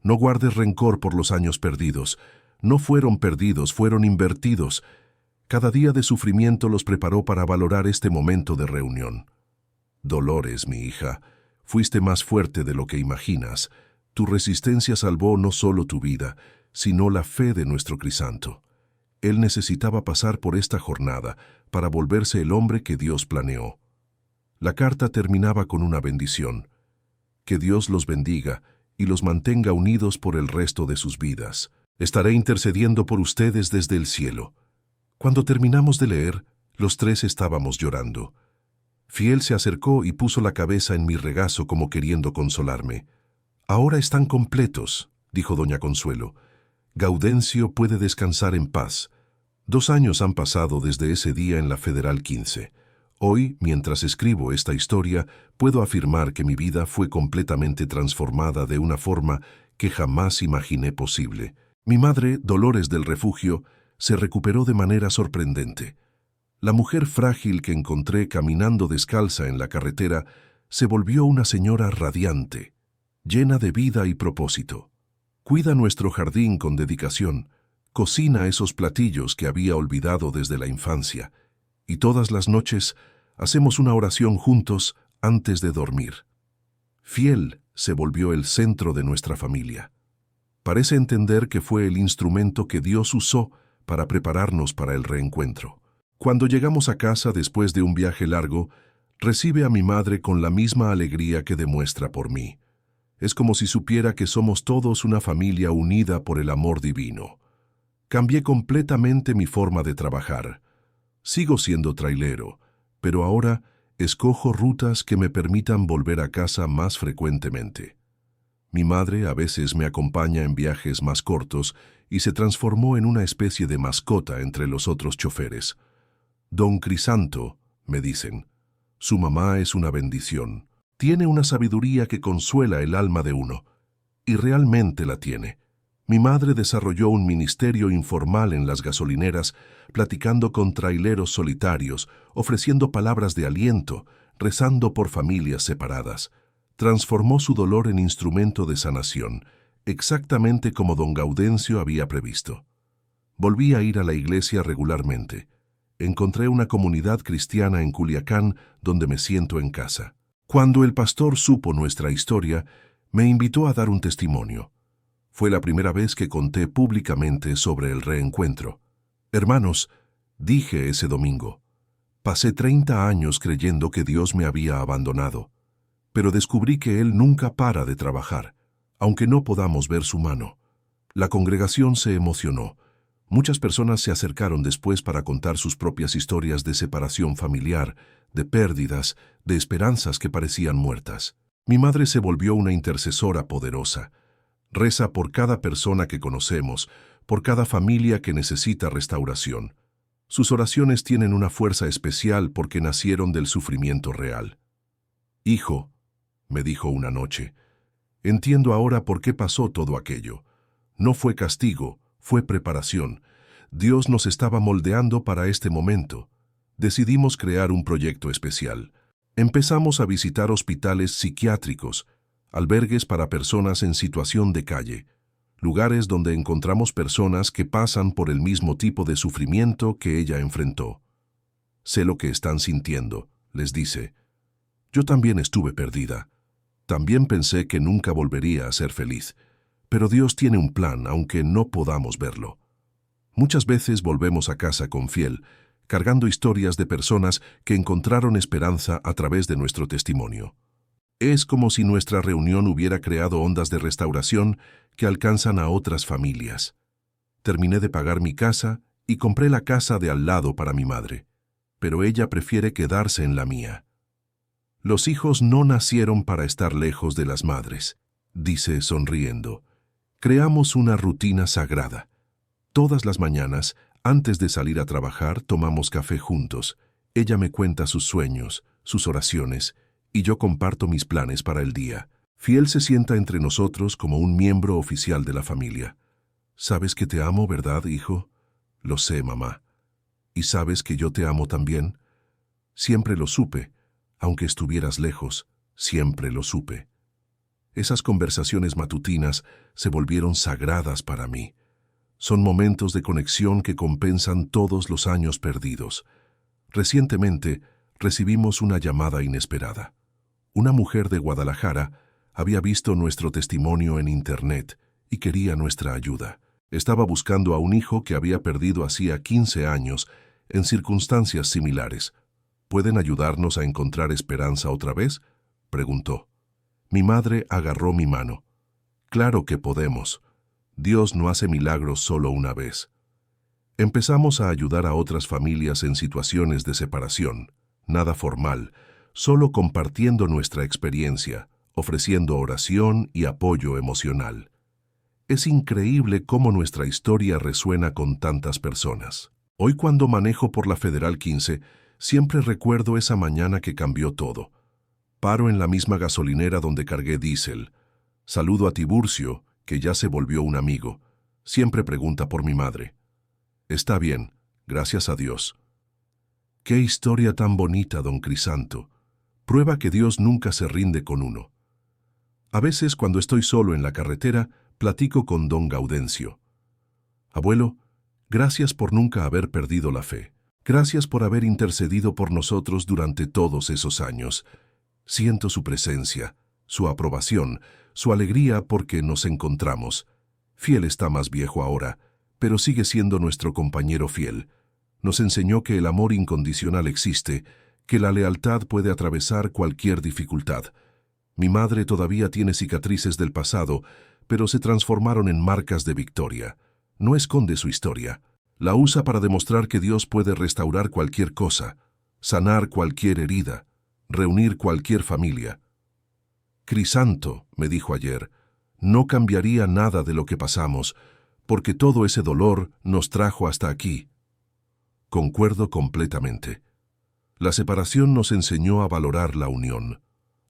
no guardes rencor por los años perdidos. No fueron perdidos, fueron invertidos. Cada día de sufrimiento los preparó para valorar este momento de reunión. Dolores, mi hija, fuiste más fuerte de lo que imaginas. Tu resistencia salvó no solo tu vida, sino la fe de nuestro Crisanto. Él necesitaba pasar por esta jornada para volverse el hombre que Dios planeó». La carta terminaba con una bendición. «Que Dios los bendiga y los mantenga unidos por el resto de sus vidas. Estaré intercediendo por ustedes desde el cielo». Cuando terminamos de leer, los tres estábamos llorando. Fiel se acercó y puso la cabeza en mi regazo como queriendo consolarme. «Ahora están completos», dijo doña Consuelo. «Gaudencio puede descansar en paz. 2 años han pasado desde ese día en la Federal 15. Hoy, mientras escribo esta historia, puedo afirmar que mi vida fue completamente transformada de una forma que jamás imaginé posible. Mi madre, Dolores del refugio, se recuperó de manera sorprendente. La mujer frágil que encontré caminando descalza en la carretera se volvió una señora radiante, llena de vida y propósito. Cuida nuestro jardín con dedicación, cocina esos platillos que había olvidado desde la infancia, y todas las noches hacemos una oración juntos antes de dormir. Fiel se volvió el centro de nuestra familia. Parece entender que fue el instrumento que Dios usó para prepararnos para el reencuentro. Cuando llegamos a casa después de un viaje largo, recibe a mi madre con la misma alegría que demuestra por mí. Es como si supiera que somos todos una familia unida por el amor divino. Cambié completamente mi forma de trabajar. Sigo siendo trailero, pero ahora escojo rutas que me permitan volver a casa más frecuentemente. Mi madre a veces me acompaña en viajes más cortos y se transformó en una especie de mascota entre los otros choferes. «Don Crisanto», me dicen, «su mamá es una bendición. Tiene una sabiduría que consuela el alma de uno». Y realmente la tiene. Mi madre desarrolló un ministerio informal en las gasolineras, platicando con traileros solitarios, ofreciendo palabras de aliento, rezando por familias separadas. Transformó su dolor en instrumento de sanación, exactamente como don Gaudencio había previsto. Volví a ir a la iglesia regularmente. Encontré una comunidad cristiana en Culiacán donde me siento en casa. Cuando el pastor supo nuestra historia, me invitó a dar un testimonio. Fue la primera vez que conté públicamente sobre el reencuentro. «Hermanos», dije ese domingo, «pasé 30 años creyendo que Dios me había abandonado, pero descubrí que Él nunca para de trabajar, aunque no podamos ver su mano». La congregación se emocionó. Muchas personas se acercaron después para contar sus propias historias de separación familiar, de pérdidas, de esperanzas que parecían muertas. Mi madre se volvió una intercesora poderosa. Reza por cada persona que conocemos, por cada familia que necesita restauración. Sus oraciones tienen una fuerza especial porque nacieron del sufrimiento real. Hijo, me dijo una noche, entiendo ahora por qué pasó todo aquello. No fue castigo, fue preparación. Dios nos estaba moldeando para este momento. Decidimos crear un proyecto especial. Empezamos a visitar hospitales psiquiátricos, albergues para personas en situación de calle, lugares donde encontramos personas que pasan por el mismo tipo de sufrimiento que ella enfrentó. Sé lo que están sintiendo, les dice. Yo también estuve perdida. También pensé que nunca volvería a ser feliz. Pero Dios tiene un plan, aunque no podamos verlo. Muchas veces volvemos a casa con Fiel, cargando historias de personas que encontraron esperanza a través de nuestro testimonio. Es como si nuestra reunión hubiera creado ondas de restauración que alcanzan a otras familias. Terminé de pagar mi casa y compré la casa de al lado para mi madre, pero ella prefiere quedarse en la mía. Los hijos no nacieron para estar lejos de las madres, dice sonriendo. Creamos una rutina sagrada. Todas las mañanas, antes de salir a trabajar, tomamos café juntos. Ella me cuenta sus sueños, sus oraciones, y yo comparto mis planes para el día. Fiel se sienta entre nosotros como un miembro oficial de la familia. ¿Sabes que te amo, verdad, hijo? Lo sé, mamá. ¿Y sabes que yo te amo también? Siempre lo supe, aunque estuvieras lejos, siempre lo supe. Esas conversaciones matutinas se volvieron sagradas para mí. Son momentos de conexión que compensan todos los años perdidos. Recientemente recibimos una llamada inesperada. Una mujer de Guadalajara había visto nuestro testimonio en Internet y quería nuestra ayuda. Estaba buscando a un hijo que había perdido hacía 15 años en circunstancias similares. ¿Pueden ayudarnos a encontrar esperanza otra vez?, preguntó. Mi madre agarró mi mano. Claro que podemos. Dios no hace milagros solo una vez. Empezamos a ayudar a otras familias en situaciones de separación, nada formal, solo compartiendo nuestra experiencia, ofreciendo oración y apoyo emocional. Es increíble cómo nuestra historia resuena con tantas personas. Hoy cuando manejo por la Federal 15, siempre recuerdo esa mañana que cambió todo. Paro en la misma gasolinera donde cargué diésel. Saludo a Tiburcio, que ya se volvió un amigo. Siempre pregunta por mi madre. Está bien, gracias a Dios. Qué historia tan bonita, don Crisanto. Prueba que Dios nunca se rinde con uno. A veces, cuando estoy solo en la carretera, platico con don Gaudencio. Abuelo, gracias por nunca haber perdido la fe. Gracias por haber intercedido por nosotros durante todos esos años. Siento su presencia, su aprobación, su alegría porque nos encontramos. Fiel está más viejo ahora, pero sigue siendo nuestro compañero fiel. Nos enseñó que el amor incondicional existe, que la lealtad puede atravesar cualquier dificultad. Mi madre todavía tiene cicatrices del pasado, pero se transformaron en marcas de victoria. No esconde su historia. La usa para demostrar que Dios puede restaurar cualquier cosa, sanar cualquier herida, reunir cualquier familia. Crisanto, me dijo ayer, no cambiaría nada de lo que pasamos, porque todo ese dolor nos trajo hasta aquí. Concuerdo completamente. La separación nos enseñó a valorar la unión.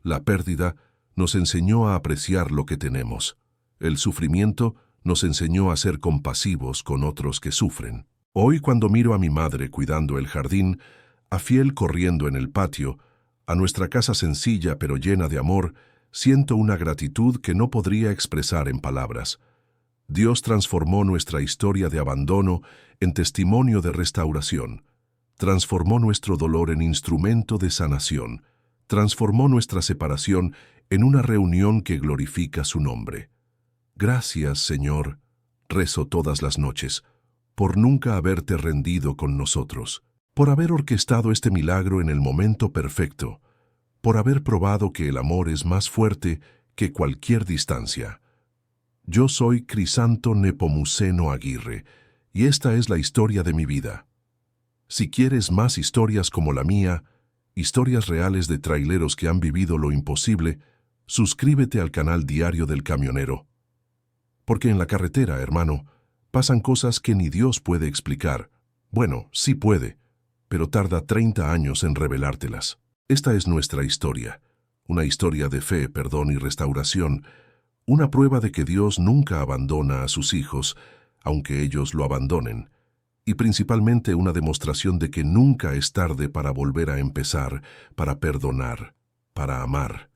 La pérdida nos enseñó a apreciar lo que tenemos. El sufrimiento nos enseñó a ser compasivos con otros que sufren. Hoy, cuando miro a mi madre cuidando el jardín, a Fiel corriendo en el patio, a nuestra casa sencilla pero llena de amor, siento una gratitud que no podría expresar en palabras. Dios transformó nuestra historia de abandono en testimonio de restauración. Transformó nuestro dolor en instrumento de sanación. Transformó nuestra separación en una reunión que glorifica su nombre. Gracias, Señor, rezo todas las noches, por nunca haberte rendido con nosotros, por haber orquestado este milagro en el momento perfecto, por haber probado que el amor es más fuerte que cualquier distancia. Yo soy Crisanto Nepomuceno Aguirre, y esta es la historia de mi vida. Si quieres más historias como la mía, historias reales de traileros que han vivido lo imposible, suscríbete al canal Diario del Camionero. Porque en la carretera, hermano, Pasan cosas que ni Dios puede explicar. Bueno, sí puede, pero tarda 30 años en revelártelas. Esta es nuestra historia, una historia de fe, perdón y restauración, una prueba de que Dios nunca abandona a sus hijos, aunque ellos lo abandonen, y principalmente una demostración de que nunca es tarde para volver a empezar, para perdonar, para amar.